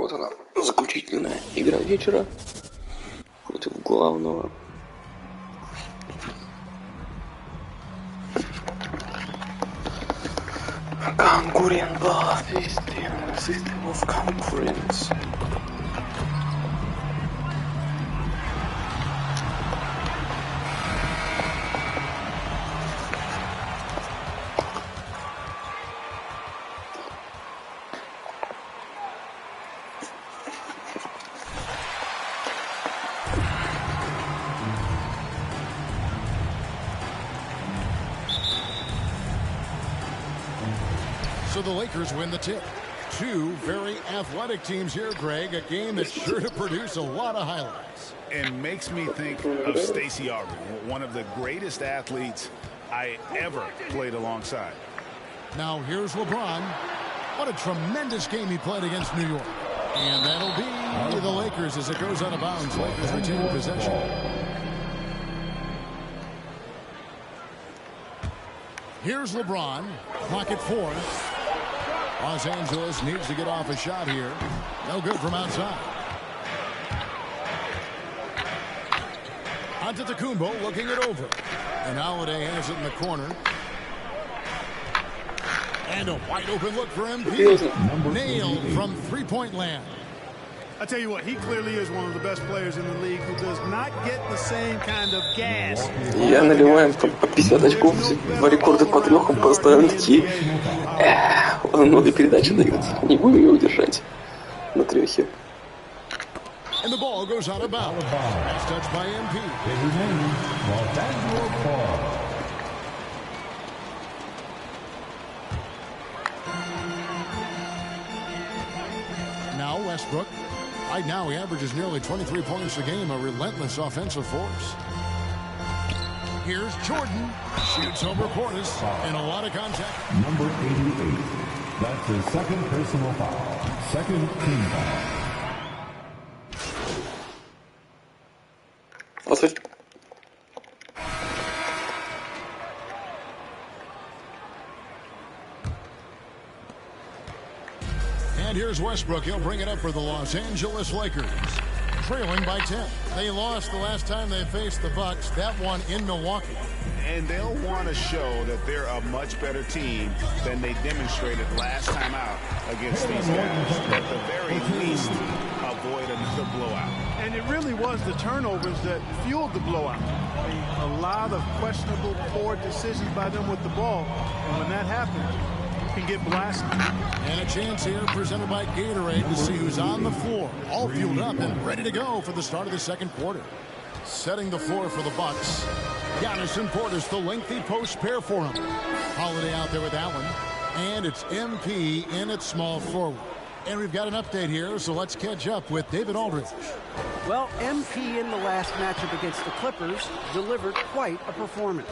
Вот она, заключительная игра вечера против главного. Конкурента System of Conference. So the Lakers win the tip. Two very athletic teams here, Greg. A game that's sure to produce a lot of highlights. And makes me think of Stacey Aubrey, one of the greatest athletes I ever played alongside. Now here's LeBron. What a tremendous game he played against New York. And that'll be the Lakers as it goes out of bounds. Lakers retain possession. Here's LeBron. Clock at 4. Los Angeles needs to get off a shot here. No good from outside. Antetokounmpo looking it over. And Holiday has it in the corner. And a wide open look for MP. Nailed from three-point land. I tell you what, he clearly is one of the best players in the league who does not get the same kind of gas. Я наливаем там по 50 очков, два рекорда по трехам поставим такие. Он много передач дает. Не будем ее удержать на трехе. And the ball goes out of bounds. Last touch by MP. Now Westbrook. Right now he averages nearly 23 points a game, a relentless offensive force. Here's Jordan. Shoots over Portis and a lot of contact. Number 88. That's his second personal foul. Second team foul. And here's Westbrook. He'll bring it up for the Los Angeles Lakers. Trailing by 10. They lost the last time they faced the Bucks. That one in Milwaukee. And they'll want to show that they're a much better team than they demonstrated last time out against these guys. At the very least, avoid another blowout. And it really was the turnovers that fueled the blowout. I mean, a lot of questionable, poor decisions by them with the ball. And when that happens, you can get blasted. And a chance here presented by Gatorade to see who's on the floor. All fueled up and ready to go for the start of the second quarter. Setting the floor for the Bucks. Giannis and Portis, the lengthy post pair for him. Holiday out there with Allen. And it's MP in at small forward. And we've got an update here, so let's catch up with David Aldridge. Well, MP in the last matchup against the Clippers delivered quite a performance.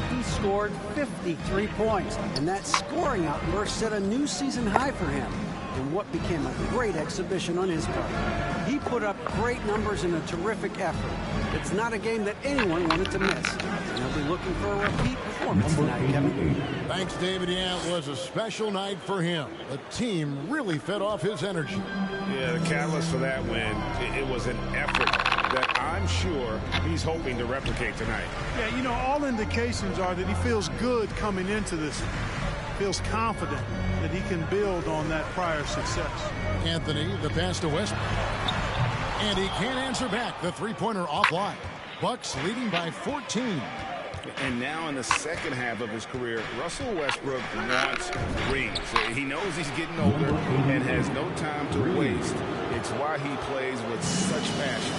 He scored 53 points, and that scoring outburst set a new season high for him in what became a great exhibition on his part. He put up great numbers in a terrific effort. It's not a game that anyone wanted to miss. And they'll be looking for a repeat performance tonight, Kevin. Thanks, David. Yeah, it was a special night for him. The team really fed off his energy. Yeah, the catalyst for that win, it was an effort that I'm sure he's hoping to replicate tonight. Yeah, you know, all indications are that he feels good coming into this. Feels confident that he can build on that prior success. Anthony, the pass to Westbrook. And he can't answer back. The three-pointer offline. Bucks leading by 14. And now in the second half of his career, Russell Westbrook wants rings. He knows he's getting older and has no time to waste. It's why he plays with such passion.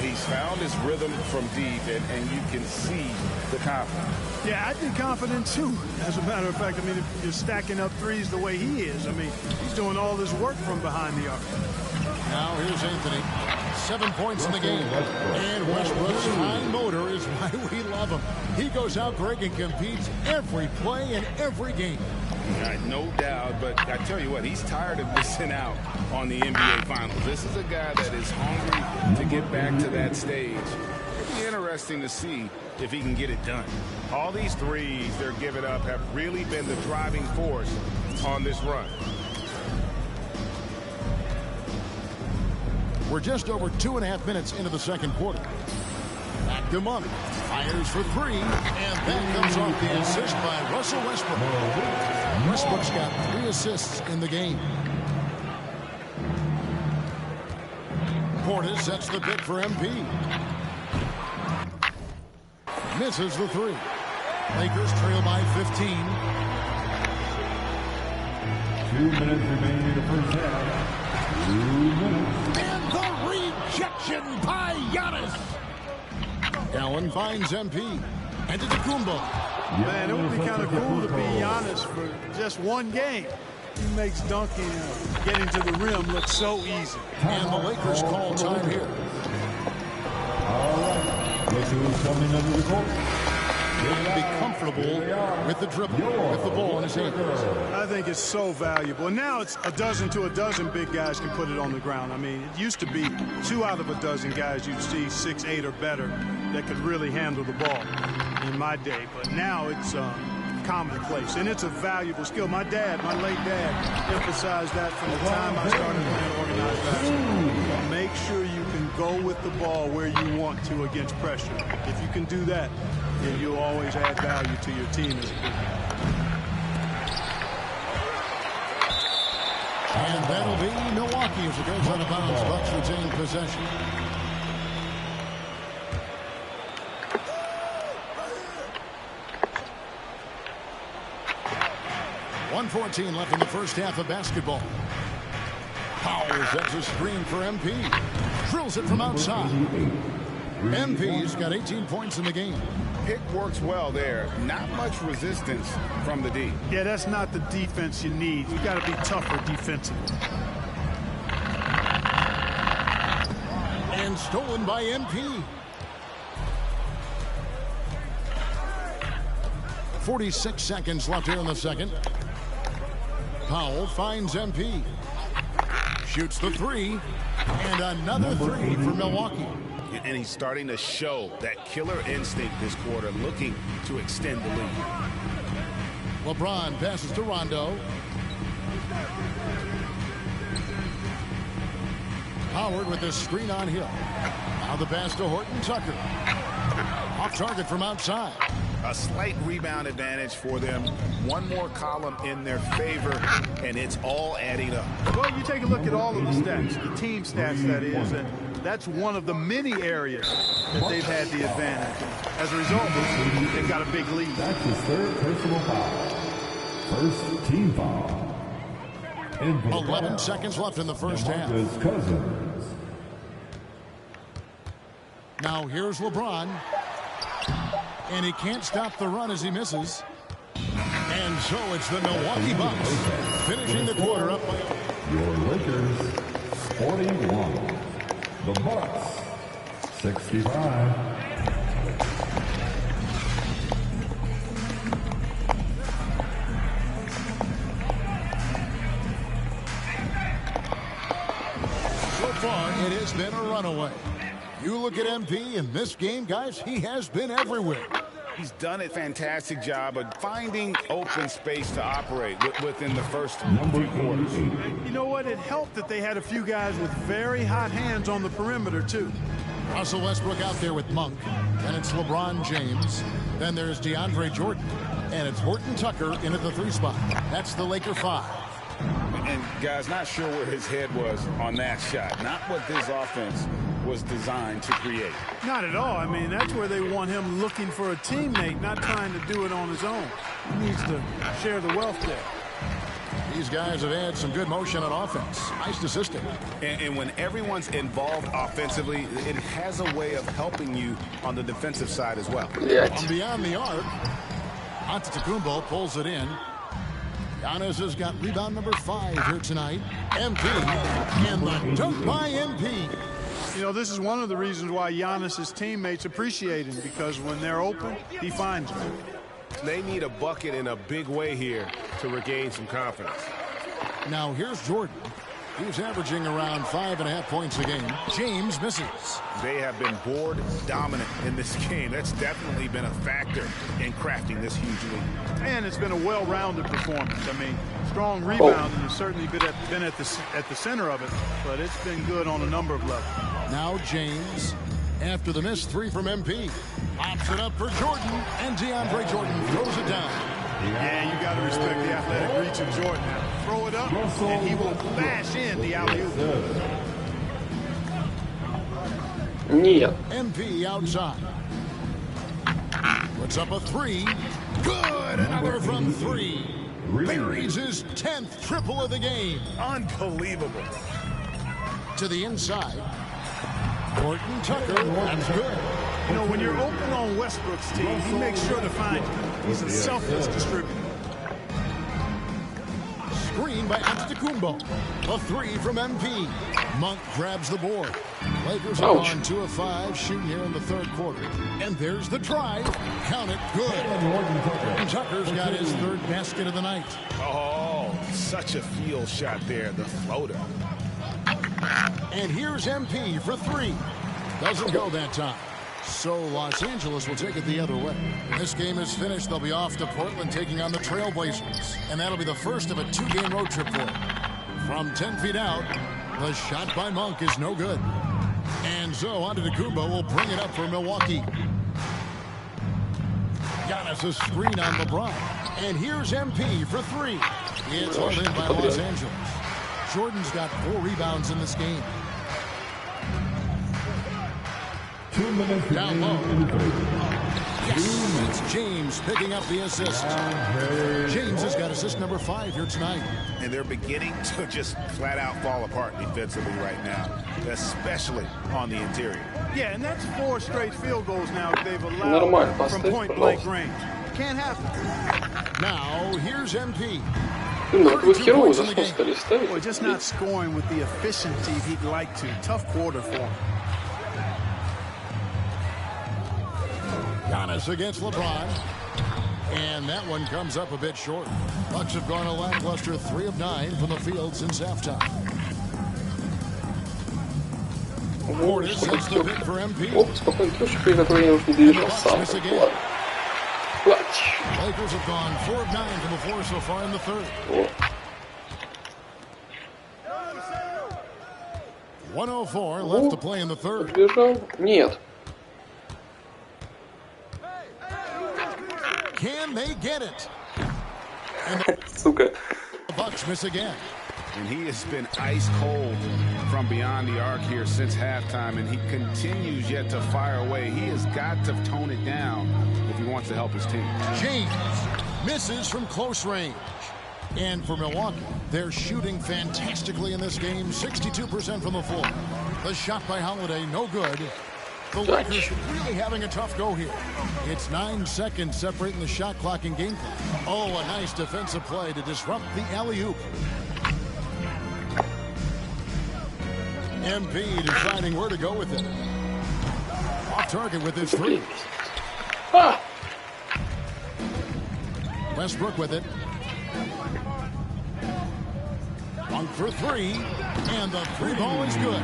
He's found his rhythm from deep, and you can see the confidence. Yeah, I'd be confident too. As a matter of fact, I mean, if you're stacking up threes the way he is, I mean, he's doing all this work from behind the arc. Now here's Anthony. 7 points in the game. And Westbrook's high motor is why we love him. He goes out, Greg, and competes every play in every game. No doubt, but I tell you what, he's tired of missing out on the NBA Finals. This is a guy that is hungry to get back to that stage. It'll be interesting to see if he can get it done. All these threes they're giving up have really been the driving force on this run. We're just over 2.5 minutes into the second quarter. Back to Monk. Fires for three. And that comes off the assist by Russell Westbrook. Westbrook's got 3 assists in the game. Portis sets the pick for MP. Misses the three. Lakers trail by 15. 2 minutes remaining in the first half. 2 minutes. And the rejection by Giannis. Allen finds MP. And Antetokounmpo. Man, it would be kind of cool to be Giannis for just one game. He makes dunking and getting to the rim look so easy. And the Lakers call time here. All right. Lakers coming under the court. He'll be comfortable with the dribble, with the ball in his hand. I think it's so valuable. And now it's a dozen to a dozen big guys can put it on the ground. I mean, it used to be 2 out of a dozen guys you'd see 6, 8 or better that could really handle the ball in my day. But now it's commonplace, and it's a valuable skill. My late dad, emphasized that from the time I started playing organized basketball. Make sure you can go with the ball where you want to against pressure. If you can do that, then you'll always add value to your team as a big guy. And that'll be Milwaukee as it goes out of bounds. Bucks retain possession. .114 left in the first half of basketball. Powell sets a screen for MP. Drills it from outside. MP's got 18 points in the game. Pick works well there. Not much resistance from the D. Yeah, that's not the defense you need. You got to be tougher defensively. And stolen by MP. 46 seconds left here in the second. Powell finds MP. Shoots the three. And another three for Milwaukee. And he's starting to show that killer instinct this quarter, looking to extend the lead. LeBron passes to Rondo. Howard with the screen on Hill. Now the pass to Horton Tucker. Off target from outside. A slight rebound advantage for them. One more column in their favor, and it's all adding up. Well, you take a look at all of the stats, the team stats, that is, and that's one of the many areas that they've had the advantage. As a result, they've got a big lead. That's his third personal foul. First team foul. 11 seconds left in the first half. Cousins. Now here's LeBron. And he can't stop the run as he misses. And so it's the Milwaukee Bucks finishing the quarter up by... Your Lakers, 41. The Bucks, 65. So far, it has been a runaway. You look at MP in this game, guys, he has been everywhere. He's done a fantastic job of finding open space to operate within the first few quarters. You know what? It helped that they had a few guys with very hot hands on the perimeter, too. Russell Westbrook out there with Monk. And it's LeBron James. Then there's DeAndre Jordan. And it's Horton Tucker in at the 3 spot. That's the Laker 5. And, guys, not sure where his head was on that shot. Not what this offense was designed to create. Not at all. I mean, that's where they want him looking for a teammate, not trying to do it on his own. He needs to share the wealth there. These guys have had some good motion on offense. Nice assisting. And when everyone's involved offensively, it has a way of helping you on the defensive side as well. From beyond the arc, Antetokounmpo pulls it in. Giannis has got rebound number 5 here tonight. MP, and the dunk by MP. You know, this is one of the reasons why Giannis' teammates appreciate him, because when they're open, he finds them. They need a bucket in a big way here to regain some confidence. Now here's Jordan. He's averaging around 5.5 points a game. James misses. They have been board dominant in this game. That's definitely been a factor in crafting this huge lead. And it's been a well-rounded performance. I mean, Strong rebound, and has certainly been at the center of it, but it's been good on a number of levels. Now James, after the missed three from MP, pops it up for Jordan, and DeAndre Jordan throws it down. Yeah, you got to respect the athletic reach of Jordan. Now, throw it up, and he will bash in the alley-oop. Нет. MP outside. Puts up a three. Good. Another from three. Buries his 10th triple of the game. Unbelievable. To the inside. Horton Tucker. That's good. You know, when you're open on Westbrook's team, he makes sure to find you. He's a selfless distributor. Screen by Antetokounmpo. A three from MP. Monk grabs the board. Lakers are on 2 of 5 shooting here in the third quarter. And there's the drive. Count it. Good. And Tucker's got his third basket of the night. Oh, such a field shot there. The floater. And here's MP for three. Doesn't go that time. So Los Angeles will take it the other way. This game is finished. They'll be off to Portland taking on the Trailblazers. And that'll be the first of a 2-game road trip for them. From 10 feet out, the shot by Monk is no good. And so Antetokounmpo will bring it up for Milwaukee. Giannis a screen on LeBron. And here's MP for three. It's all in by Los Angeles. Jordan's got 4 rebounds in this game. 2 minutes down low. Yes, it's James picking up the assist. James has got assist number 5 here tonight. And they're beginning to just flat out fall apart defensively right now, especially on the interior. Yeah, and that's 4 straight field goals now they've allowed from point-blank range. Can't happen. Now, here's MP. Boy, just not scoring with the efficiency he'd like to. Tough quarter for him. Giannis against LeBron. And that one comes up a bit short. Bucks have gone a lackluster 3 of 9 from the field since halftime. Portis sets the pick for MP. Lakers have gone 4 of 9 from the floor so far in the third. 104 left to play in the third. Нет. Can they get it? Сука. The Bucks miss again. And he has been ice cold from beyond the arc here since halftime, and he continues yet to fire away. He has got to tone it down if he wants to help his team. James misses from close range. And for Milwaukee, they're shooting fantastically in this game, 62% from the floor. The shot by Holiday, no good. The Lakers really having a tough go here. It's 9 seconds separating the shot clock and game clock. Oh, a nice defensive play to disrupt the alley-oop. MP deciding where to go with it. Off target with his three. Westbrook with it. Monk for three. And the 3 ball is good.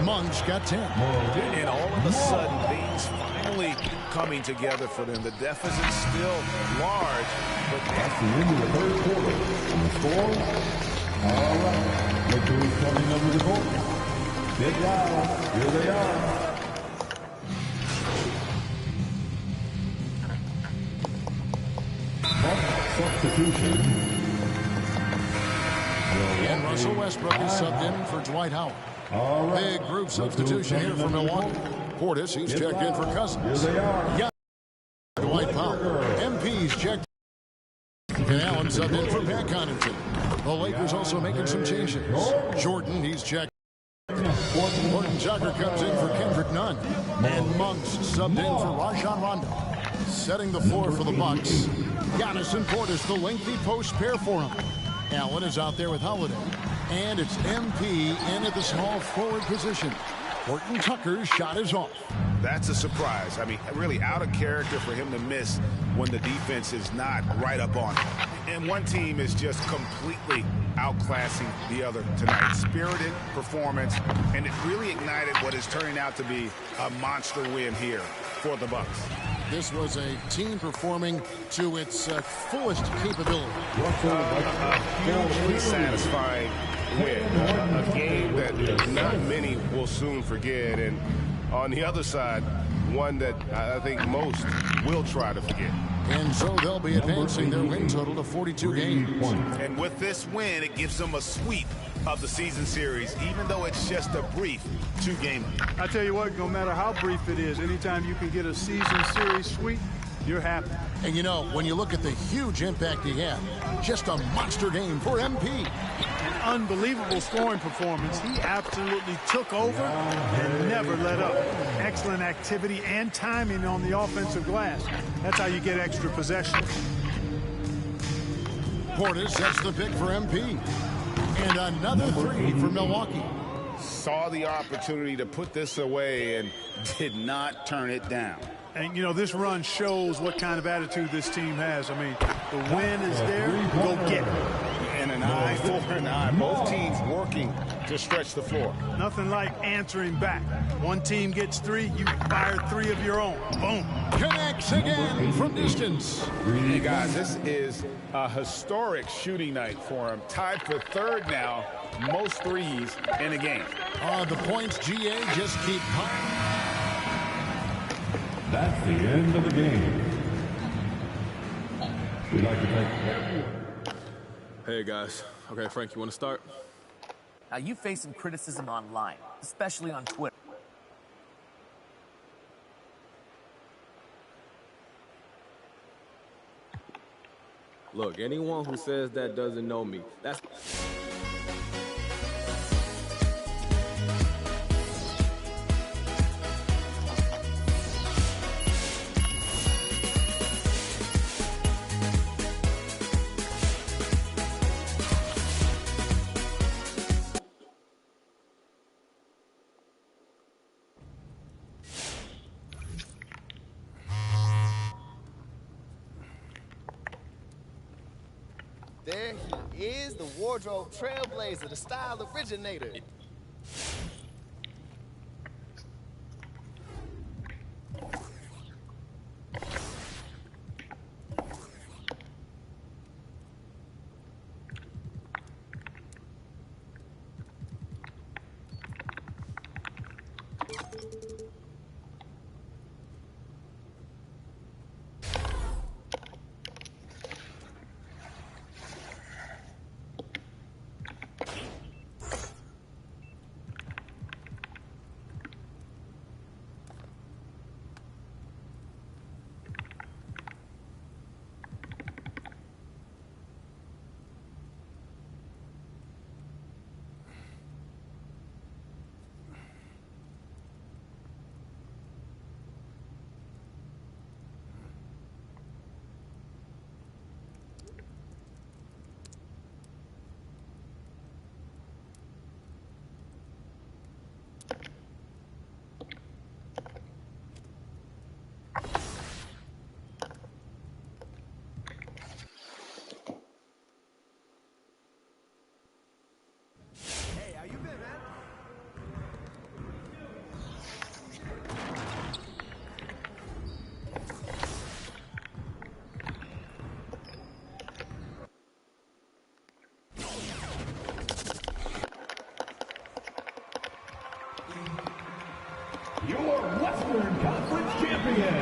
Monk's got 10. And all of a sudden, things finally coming together for them. The deficit's still large, but that's the end of the third quarter. And the score, all right. Lakers coming over the court. Big loud. Here they are. Substitution. And Russell Westbrook is subbed in for Dwight Howard. Big group substitution here for Milwaukee. Portis, he's checked in for Cousins. Yeah. Dwight Powell. MP's checked in. And Allen subbed in for Pat Connaughton. The Lakers also making some changes. Jordan, he's checked. Horton Tucker comes in for Kendrick Nunn. And Monk's subbed in for Rajon Rondo. Setting the floor for the Bucks. Giannis and Portis, the lengthy post pair for him. Allen is out there with Holiday. And it's MP in at the small forward position. Horton Tucker's shot is off. That's a surprise. I mean, really out of character for him to miss when the defense is not right up on him. And one team is just completely outclassing the other tonight. Spirited performance, and it really ignited what is turning out to be a monster win here for the Bucks. this was a team performing to its fullest capability. Hugely satisfying win. A game that not many will soon forget. And on the other side, one that I think most will try to forget. And so they'll be advancing their win total to 42 games. And with this win, it gives them a sweep of the season series, even though it's just a brief 2-game. I tell you what, no matter how brief it is, anytime you can get a season series sweep, you're happy. And you know, when you look at the huge impact he had, just a monster game for MP. An unbelievable scoring performance. He absolutely took over and never let up. Excellent activity and timing on the offensive glass. That's how you get extra possessions. Portis sets the pick for MP. And another 3 for Milwaukee. Saw the opportunity to put this away and did not turn it down. And, you know, this run shows what kind of attitude this team has. I mean, the win is there, go get it. And an eye for an eye. Both teams working to stretch the floor. Nothing like answering back. One team gets 3, you fire 3 of your own. Boom. Connects again from distance. Hey, guys, this is a historic shooting night for him. Tied for 3rd now, most threes in a game. The points, GA, just keep coming. That's the end of the game. We'd like to thank. Hey guys. Okay, Frank, you want to start? Now you face some criticism online, especially on Twitter. Look, anyone who says that doesn't know me. That's... There he is, the wardrobe trailblazer, the style originator. Your Western Conference champion.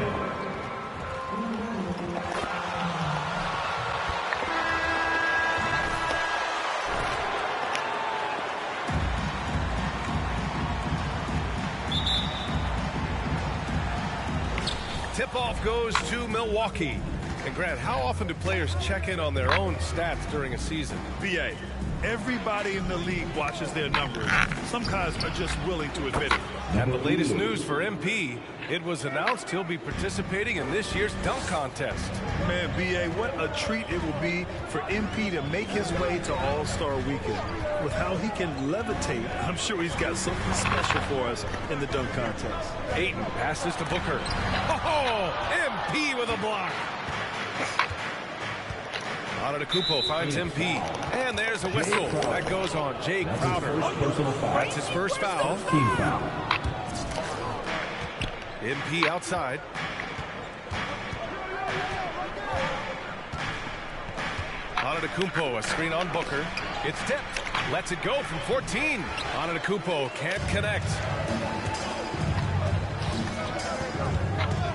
Tip-off goes to Milwaukee. And Grant, how often do players check in on their own stats during a season? BA, everybody in the league watches their numbers. Some guys are just willing to admit it. And the latest news for MP, it was announced he'll be participating in this year's dunk contest. Man, BA, what a treat it will be for MP to make his way to All-Star Weekend. With how he can levitate, I'm sure he's got something special for us in the dunk contest. Ayton passes to Booker. Oh, MP with a block. Antetokounmpo finds MP. And there's a whistle. That goes on Jay Crowder. That's his first foul. Team foul. MP outside. Antetokounmpo, a screen on Booker. It's tipped. Lets it go from 14. Antetokounmpo can't connect.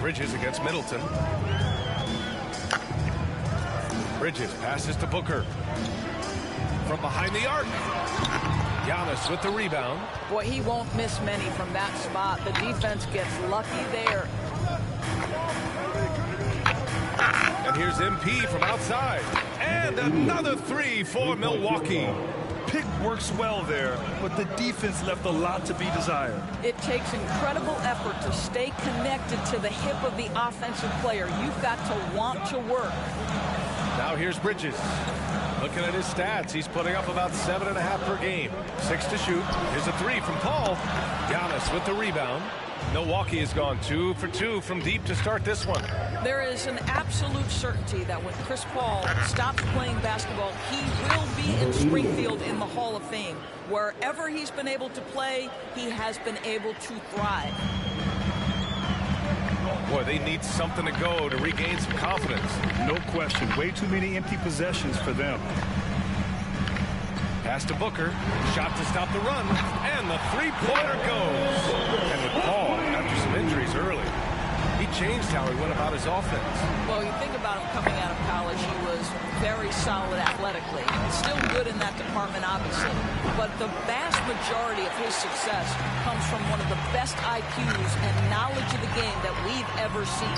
Bridges against Middleton. Bridges passes to Booker. From behind the arc. Giannis with the rebound. Boy, he won't miss many from that spot. The defense gets lucky there. And here's MP from outside. And another three for Milwaukee. Pick works well there, but the defense left a lot to be desired. It takes incredible effort to stay connected to the hip of the offensive player. You've got to want to work. Now here's Bridges. Looking at his stats, he's putting up about 7.5 per game. 6 to shoot. Here's a three from Paul. Giannis with the rebound. Milwaukee has gone 2 for 2 from deep to start this one. There is an absolute certainty that when Chris Paul stops playing basketball, he will be in Springfield in the Hall of Fame. Wherever he's been able to play, he has been able to thrive. Boy, they need something to go to regain some confidence. No question. Way too many empty possessions for them. Pass to Booker. Shot to stop the run. And the three-pointer goes. And with Paul, after some injuries early, he changed how he went about his offense. Well, you think about him coming out of college, he was very solid athletically. Still good in that department, obviously. But the vast majority of his success comes from one of the best IQs and knowledge of the game that we've ever seen.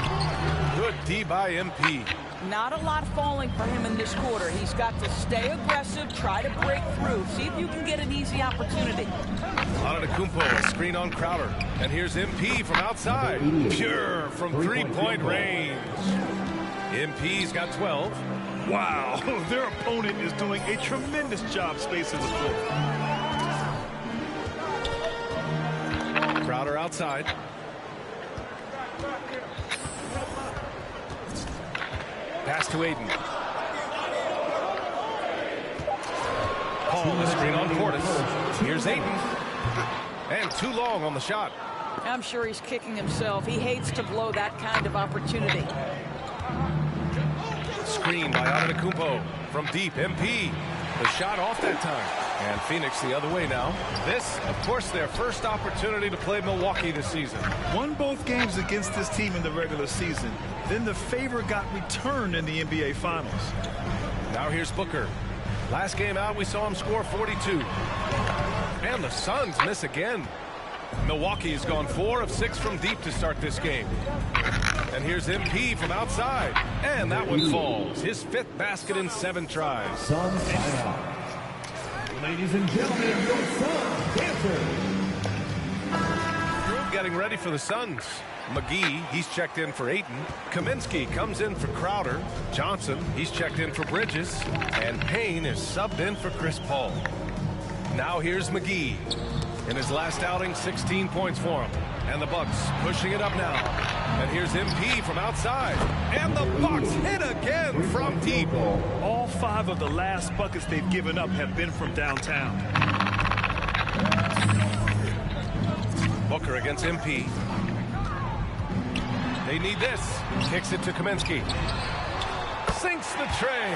Good D by MP. Not a lot falling for him in this quarter. He's got to stay aggressive, try to break through, see if you can get an easy opportunity. Antetokounmpo, a screen on Crowder. And here's MP from outside. Pure from three-point range. MP's got 12. Wow, their opponent is doing a tremendous job spacing the floor. Crowder outside. Pass to Aiden. Paul, the screen on Portis. Here's Aiden. And too long on the shot. I'm sure he's kicking himself. He hates to blow that kind of opportunity. Screen by Antetokounmpo from deep. MP. The shot off that time. And Phoenix the other way now. This, of course, their first opportunity to play Milwaukee this season. Won both games against this team in the regular season. Then the favor got returned in the NBA Finals. Now here's Booker. Last game out, we saw him score 42. And the Suns miss again. Milwaukee has gone 4 of 6 from deep to start this game. And here's MP from outside. And that one falls. His 5th basket in 7 tries. Suns timeout. Ladies and gentlemen, your Suns dancer. Getting ready for the Suns. McGee, he's checked in for Ayton. Kaminsky comes in for Crowder. Johnson, he's checked in for Bridges. And Payne is subbed in for Chris Paul. Now here's McGee. In his last outing, 16 points for him. And the Bucks pushing it up now. And here's MP from outside. And the Bucks hit again from deep. All 5 of the last buckets they've given up have been from downtown. Booker against MP. They need this. Kicks it to Kaminsky. Sinks the tray.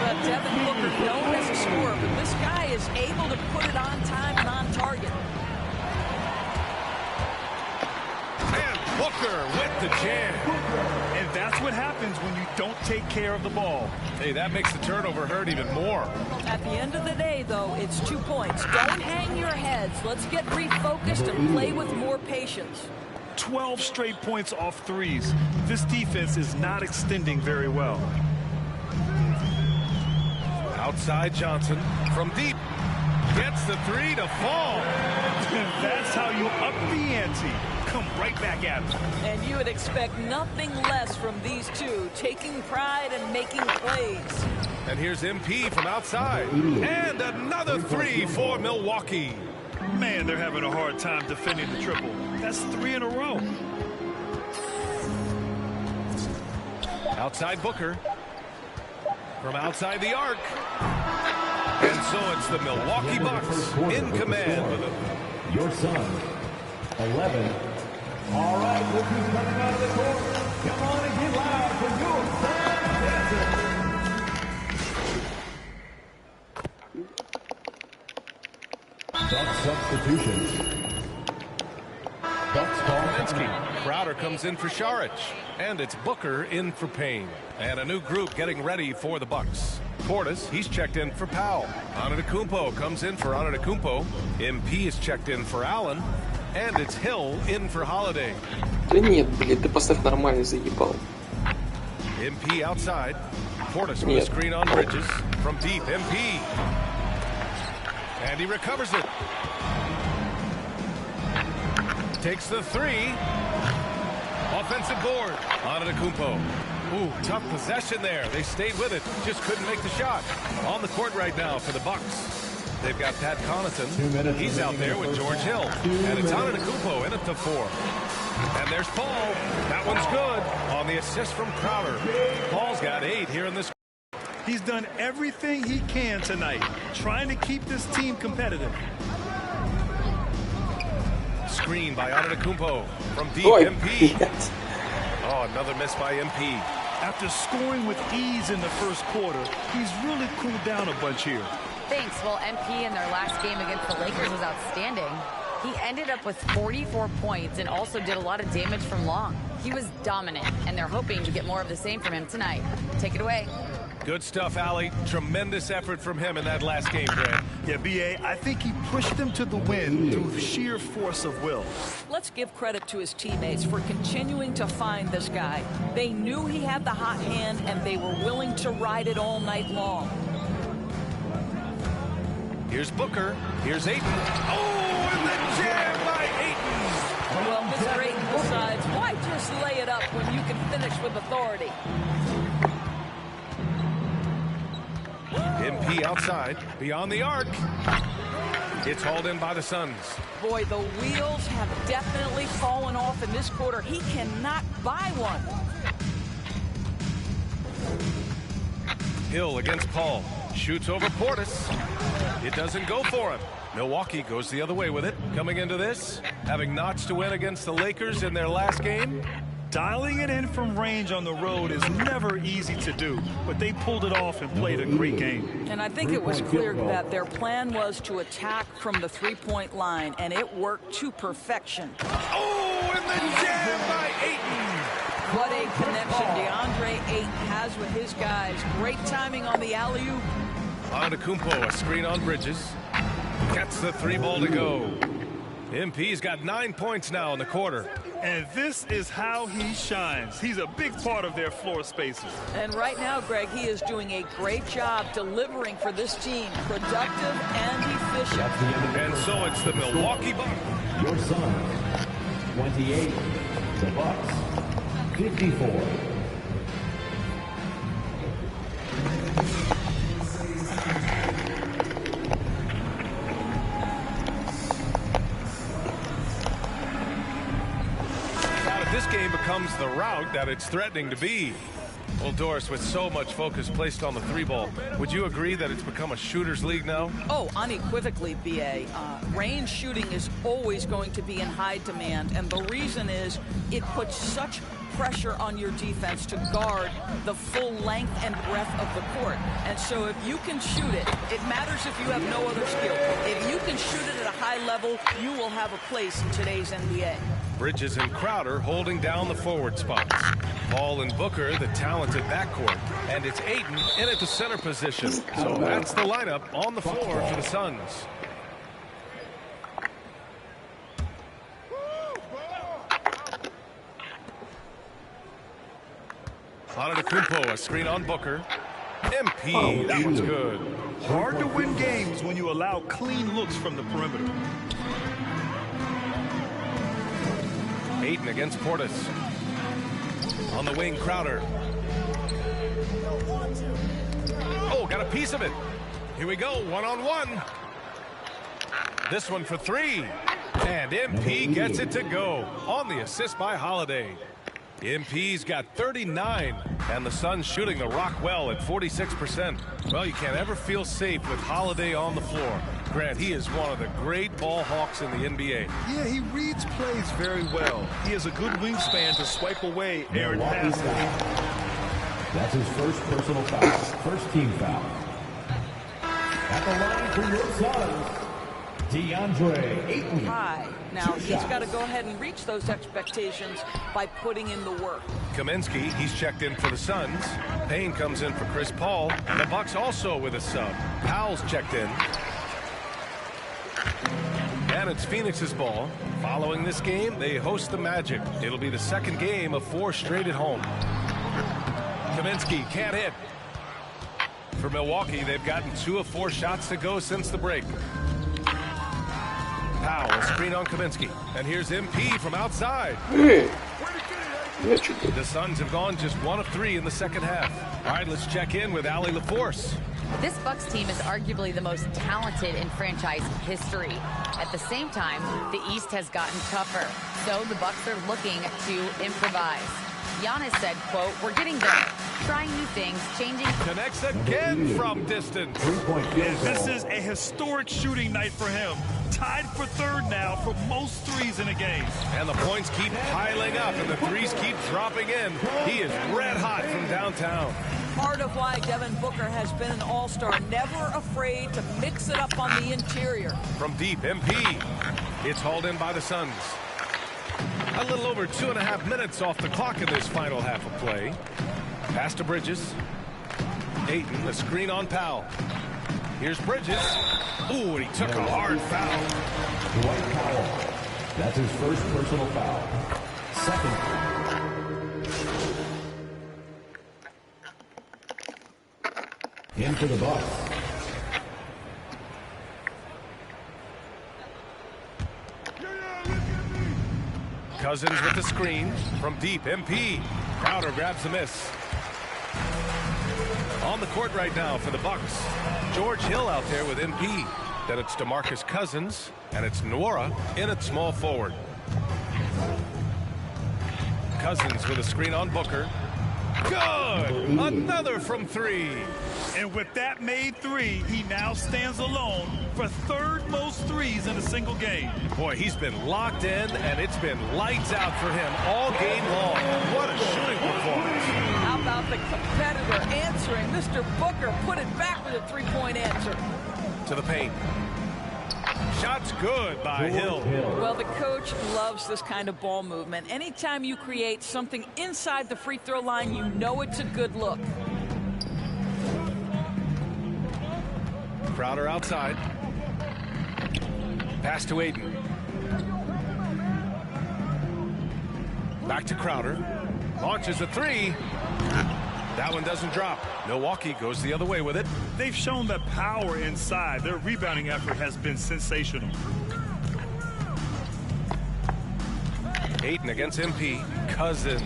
But Devin Booker known as a scorer, but this guy is able to put it on time and on target. And Booker with the jam. And that's what happens when you don't take care of the ball. Hey, that makes the turnover hurt even more. At the end of the day, though, it's 2 points. Don't hang your heads. Let's get refocused and play with more patience. 12 straight points off threes. This defense is not extending very well. Outside Johnson from deep. Gets the 3 to fall. That's how you up the ante. Come right back at him. And you would expect nothing less from these two, taking pride and making plays. And here's MP from outside. And another 3 for Milwaukee. Man, they're having a hard time defending the triple. That's 3 in a row. Outside Booker. From outside the arc. And so it's the Milwaukee Bucks in command with them. Your son, 11. All right, look who's coming out of the court. Come on and get loud for your Suns dancer. Bucks substitutions. Bucks call Kaminsky. Crowder comes in for Saric. And it's Booker in for Payne. And a new group getting ready for the Bucks. Portis, he's checked in for Powell. Antetokounmpo comes in for Antetokounmpo. MP is checked in for Allen. And it's Hill in for Holiday. Да нет, блин, ты поставь нормально, заебал. MP outside. Portis with a screen on Bridges. From deep, MP. And he recovers it. Takes the three. Offensive board. Antetokounmpo. Ooh, tough possession there. They stayed with it. Just couldn't make the shot. On the court right now for the Bucks. They've got Pat Connaughton. He's out there with George Hill. And it's Antetokounmpo in it to 4. And there's Paul. That one's good on the assist from Crowder. Paul's got 8 here in this. He's done everything he can tonight, trying to keep this team competitive. Screen by Antetokounmpo from deep. MP. Yes. Oh, another miss by MP. After scoring with ease in the first quarter, he's really cooled down a bunch here. Thanks. Well, MP in their last game against the Lakers was outstanding. He ended up with 44 points and also did a lot of damage from long. He was dominant, and they're hoping to get more of the same from him tonight. Take it away. Good stuff, Allie. Tremendous effort from him in that last game, Grant. Yeah, B.A., I think he pushed them to the win through sheer force of will. Let's give credit to his teammates for continuing to find this guy. They knew he had the hot hand, and they were willing to ride it all night long. Here's Booker. Here's Ayton. Oh, and the jam by Ayton. Well, Mr. Ayton decides, why just lay it up when you can finish with authority? MP outside, beyond the arc. It's hauled in by the Suns. Boy, the wheels have definitely fallen off in this quarter. He cannot buy one. Hill against Paul. Shoots over Portis. It doesn't go for him. Milwaukee goes the other way with it. Coming into this, having notched a win against the Lakers in their last game. Dialing it in from range on the road is never easy to do, but they pulled it off and played a great game. And I think it was clear that their plan was to attack from the three-point line, and it worked to perfection. Oh, and the jam by Ayton. What a connection DeAndre Ayton has with his guys. Great timing on the alley-oop. Antetokounmpo, a screen on Bridges. Gets the 3 ball to go. MP's got 9 points now in the quarter. And this is how he shines. He's a big part of their floor spaces. And right now, Greg, he is doing a great job delivering for this team. Productive and efficient. And so it's the Milwaukee Bucks. Your Suns, 28. The Bucks, 54. This game becomes the route that it's threatening to be. Well, Doris, with so much focus placed on the 3 ball, would you agree that it's become a shooter's league now? Oh, unequivocally, B.A. Range shooting is always going to be in high demand, and the reason is it puts such pressure on your defense to guard the full length and breadth of the court. And so if you can shoot it, it matters if you have no other skill. If you can shoot it at a high level, you will have a place in today's NBA. Bridges and Crowder holding down the forward spots. Paul and Booker, the talented backcourt. And it's Ayton in at the center position. So that's the lineup on the floor for the Suns. Antetokounmpo, a screen on Booker. MP, that one's good. Hard to win games when you allow clean looks from the perimeter. Ayton against Portis. On the wing, Crowder. Oh, got a piece of it. Here we go, one-on-one. This one for 3. And MP gets it to go on the assist by Holiday. MP's got 39, and the Suns shooting the rock well at 46%. Well, you can't ever feel safe with Holiday on the floor. Grant, he is one of the great ball hawks in the NBA. Yeah, he reads plays very well. He has a good wingspan to swipe away errant passes. That's his first personal foul. First team foul. At the line for your Suns, DeAndre Ayton. High. Now, he's got to go ahead and reach those expectations by putting in the work. Kaminsky, he's checked in for the Suns. Payne comes in for Chris Paul. And the Bucks also with a sub. Powell's checked in. And it's Phoenix's ball. Following this game, they host the Magic. It'll be the second game of 4 straight at home. Kaminsky can't hit. For Milwaukee, they've gotten 2 of 4 shots to go since the break. Powell, screen on Kaminsky. And here's MP from outside. The Suns have gone just 1 of 3 in the second half. All right, let's check in with Allie LaForce. This Bucks team is arguably the most talented in franchise history. At the same time, the East has gotten tougher, so the Bucks are looking to improvise. Giannis said, quote, "We're getting there, trying new things, changing." Connects again from distance. This is a historic shooting night for him. Tied for 3rd now for most threes in a game. And the points keep piling up and the threes keep dropping in. He is red hot from downtown. Part of why Devin Booker has been an all-star, never afraid to mix it up on the interior. From deep, MP. It's hauled in by the Suns. A little over 2.5 minutes off the clock in this final half of play. Pass to Bridges. Ayton, the screen on Powell. Here's Bridges. Ooh, and he took a hard foul. Dwight Powell. That's his first personal foul. Second. In for the Bucks. Cousins with the screen. From deep, MP. Crowder grabs the miss. On the court right now for the Bucks. George Hill out there with MP. Then it's DeMarcus Cousins. And it's Nwora in at small forward. Cousins with a screen on Booker. Good! Another from 3. And with that made 3, he now stands alone for 3rd most threes in a single game. Boy, he's been locked in, and it's been lights out for him all game long. What a shooting performance. How about the competitor answering? Mr. Booker put it back with a 3-point answer. To the paint. Shot's good by Hill. Well, the coach loves this kind of ball movement. Anytime you create something inside the free throw line, you know it's a good look. Crowder outside. Pass to Ayton. Back to Crowder. Launches a 3. That one doesn't drop. Milwaukee goes the other way with it. They've shown the power inside. Their rebounding effort has been sensational. Ayton against MP. Cousins.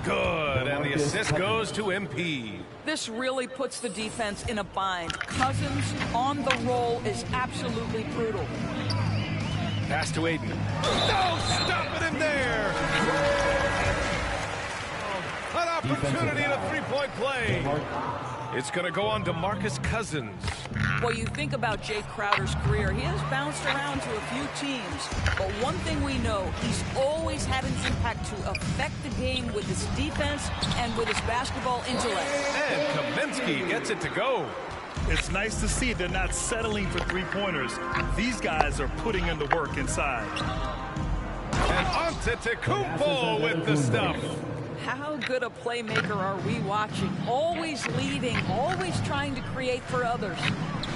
Good. And the assist goes to MP. This really puts the defense in a bind. Cousins on the roll is absolutely brutal. Pass to Ayton. No, stop it in there. An opportunity in a 3-point play. It's going to go on to DeMarcus Cousins. Well, you think about Jay Crowder's career. He has bounced around to a few teams. But one thing we know, he's always had an impact to affect the game with his defense and with his basketball intellect. And Kaminsky gets it to go. It's nice to see they're not settling for 3-pointers. These guys are putting in the work inside. And Antetokounmpo with the stuff. How good a playmaker are we watching? Always leading, always trying to create for others.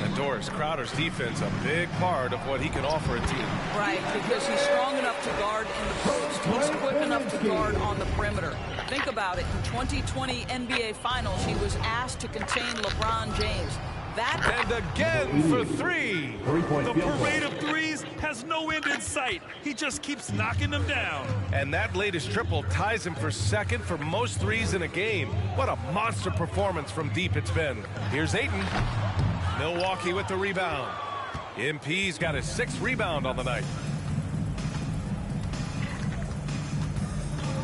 And Doris, Crowder's defense, a big part of what he can offer a team. Right, because he's strong enough to guard in the post. He's quick enough to guard on the perimeter. Think about it. In 2020 NBA Finals, he was asked to contain LeBron James. And again for 3. The parade of threes has no end in sight. He just keeps knocking them down. And that latest triple ties him for 2nd for most threes in a game. What a monster performance from deep it's been. Here's Ayton. Milwaukee with the rebound. MP's got his 6th rebound on the night.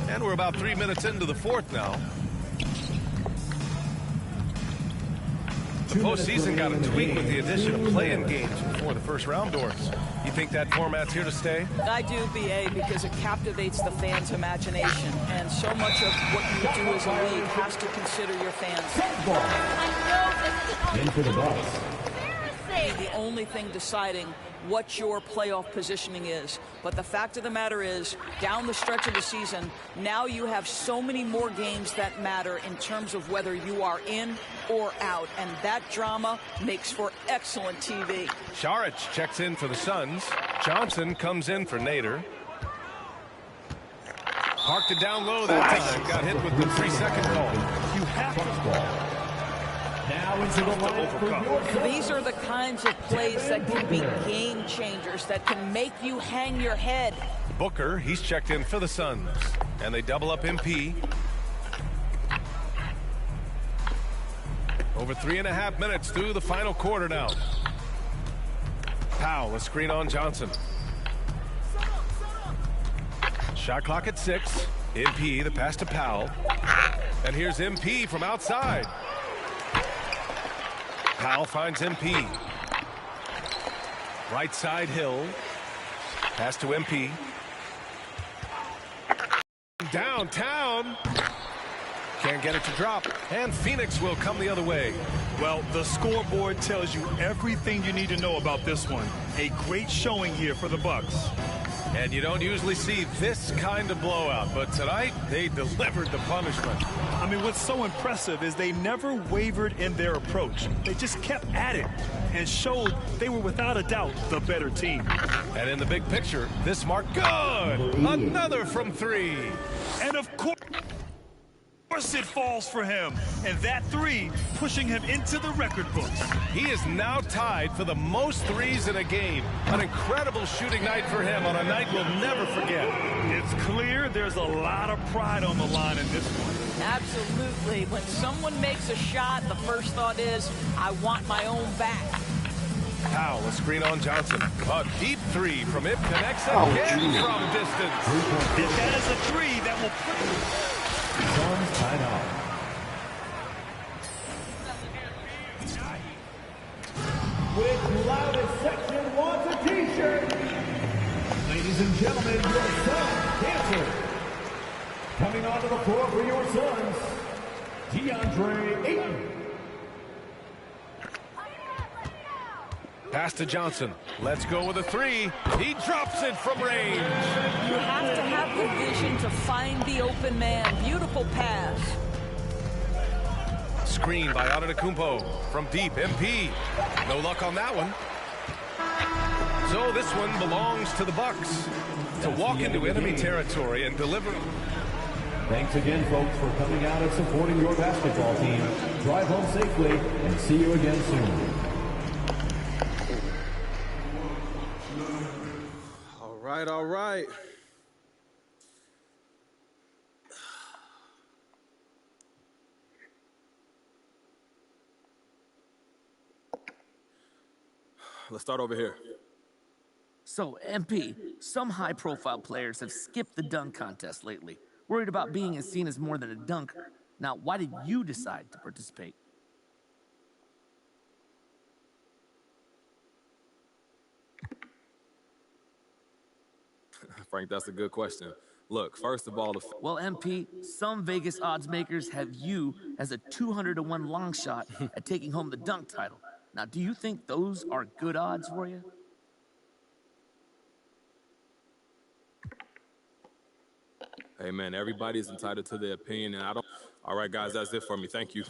And we're about 3 minutes into the 4th now. The postseason got a tweak with the addition of play-in games before the first round doors. You think that format's here to stay? I do, B.A., because it captivates the fans' imagination. And so much of what you do as a league has to consider your fans. In for the Bucks. The only thing deciding what your playoff positioning is. But the fact of the matter is, down the stretch of the season, now you have so many more games that matter in terms of whether you are in or out. And that drama makes for excellent TV. Saric checks in for the Suns. Johnson comes in for Nader. Parked it down low that time. Got hit with the 3-second call. You have to. Now into the line for your These are the kinds of plays that can be game changers, that can make you hang your head. Booker, he's checked in for the Suns. And they double up MP. Over 3.5 minutes through the final quarter now. Powell, a screen on Johnson. Shot clock at 6. MP, the pass to Powell. And here's MP from outside. Powell finds MP. Right side Hill. Pass to MP. Downtown. Can't get it to drop. And Phoenix will come the other way. Well, the scoreboard tells you everything you need to know about this one. A great showing here for the Bucks. And you don't usually see this kind of blowout, but tonight they delivered the punishment. I mean, what's so impressive is they never wavered in their approach. They just kept at it and showed they were without a doubt the better team. And in the big picture, this mark good. Another from 3. And of course it falls for him. And that 3 pushing him into the record books. He is now tied for the most threes in a game. An incredible shooting night for him on a night we'll never forget. It's clear there's a lot of pride on the line in this one. Absolutely. When someone makes a shot, the first thought is, I want my own back. Powell, a screen on Johnson. A deep 3 from him connects again from distance. And that is a 3 that will put Suns timeout. With loudest section wants a t-shirt. Ladies and gentlemen, your Suns dancer. Coming onto the floor for your Suns, DeAndre Ayton. Pass to Johnson. Let's go with a 3. He drops it from range. You have to have the vision to find the open man. Beautiful pass. Screen by Antetokounmpo from deep. MP. No luck on that one. So this one belongs to the Bucks to walk into enemy territory and deliver. Thanks again, folks, for coming out and supporting your basketball team. Drive home safely and see you again soon. All right. Let's start over here. So, MP, some high-profile players have skipped the dunk contest lately, worried about being seen as more than a dunker. Now, why did you decide to participate? Frank, that's a good question. Look, first of all, well, MP, some Vegas odds makers have you as a 200-to-1 long shot at taking home the dunk title. Now, do you think those are good odds for you? Hey, man, everybody's entitled to their opinion, and I don't... All right, guys, that's it for me. Thank you.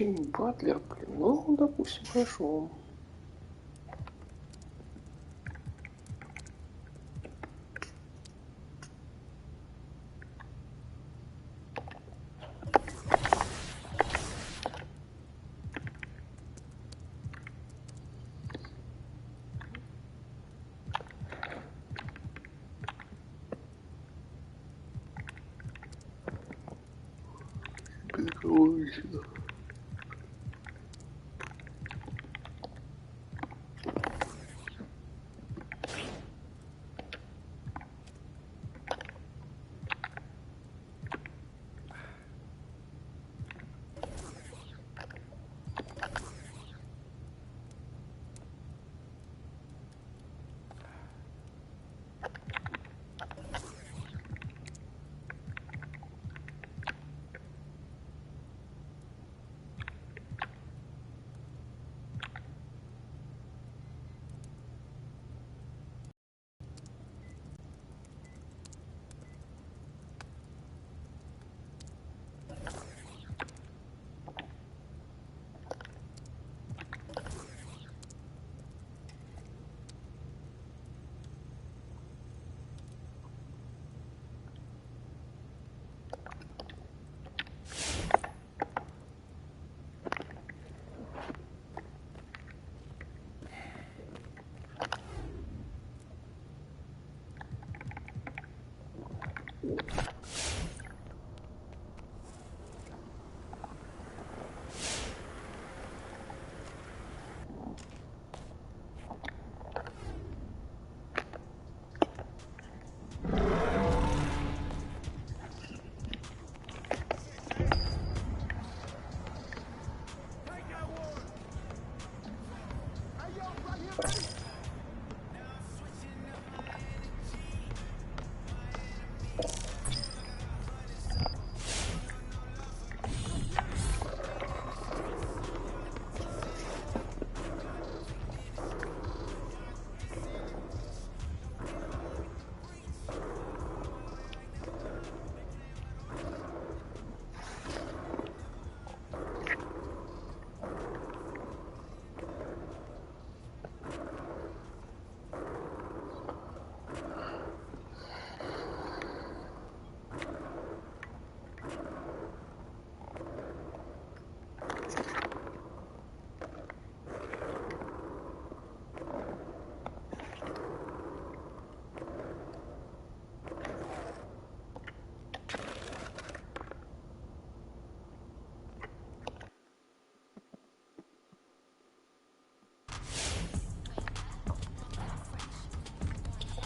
Джимми Батлер, блин, ну, допустим, хорошо. имеешь в виду?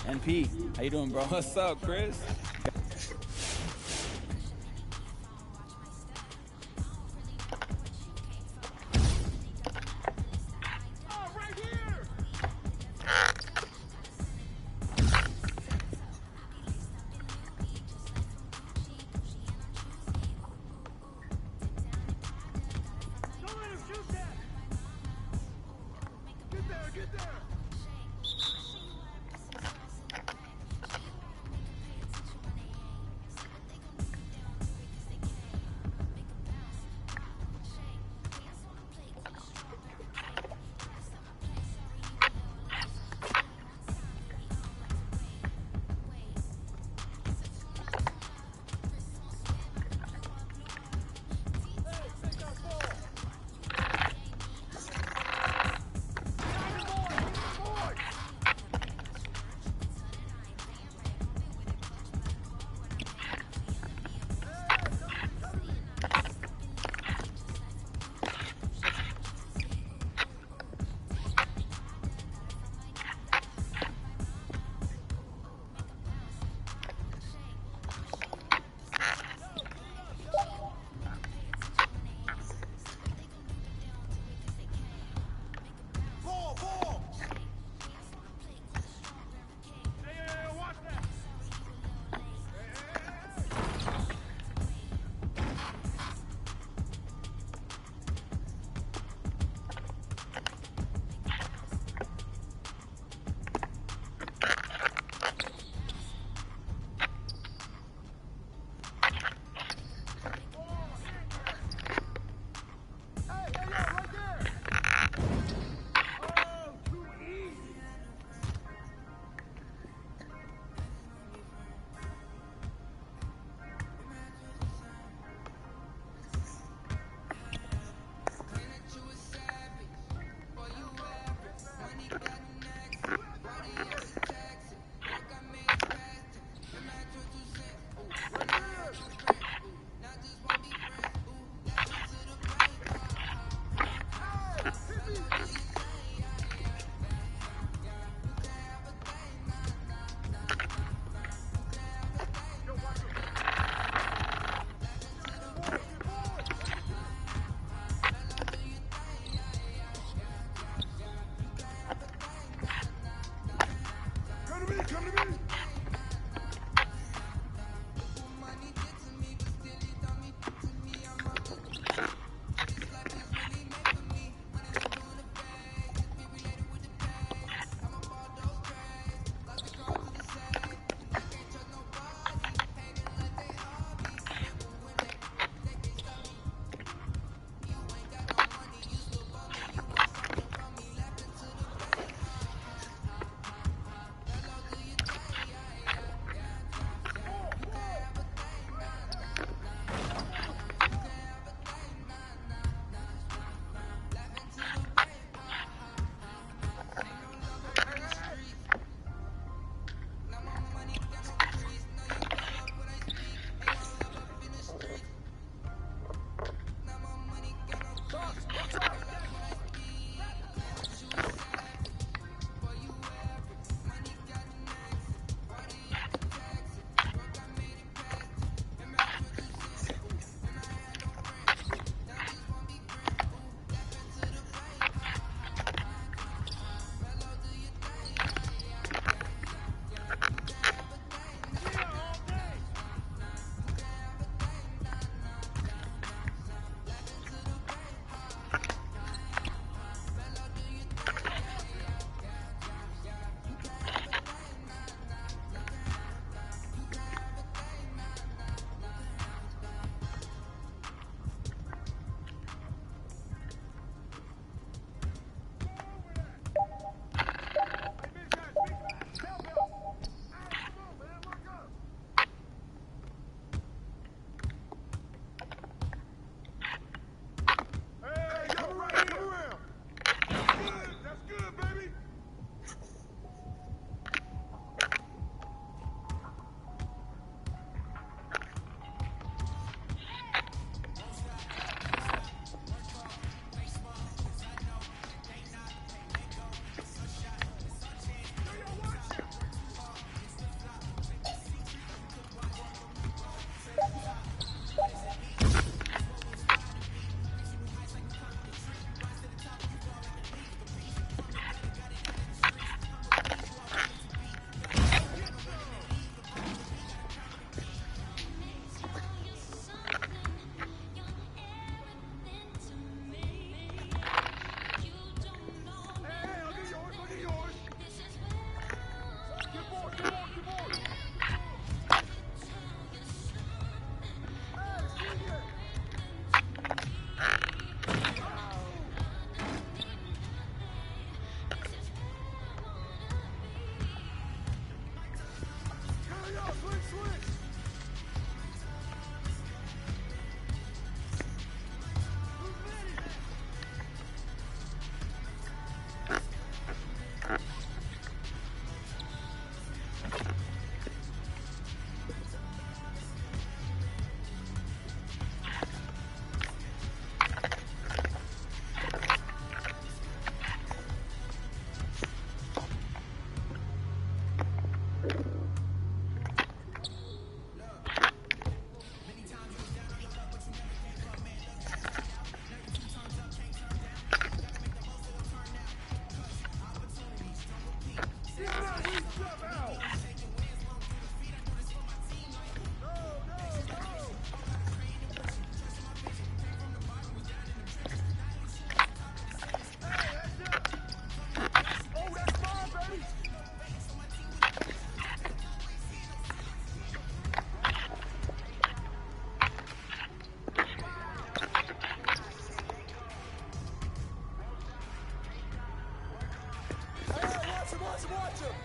NP, how you doing, bro? What's up, Chris? Roger.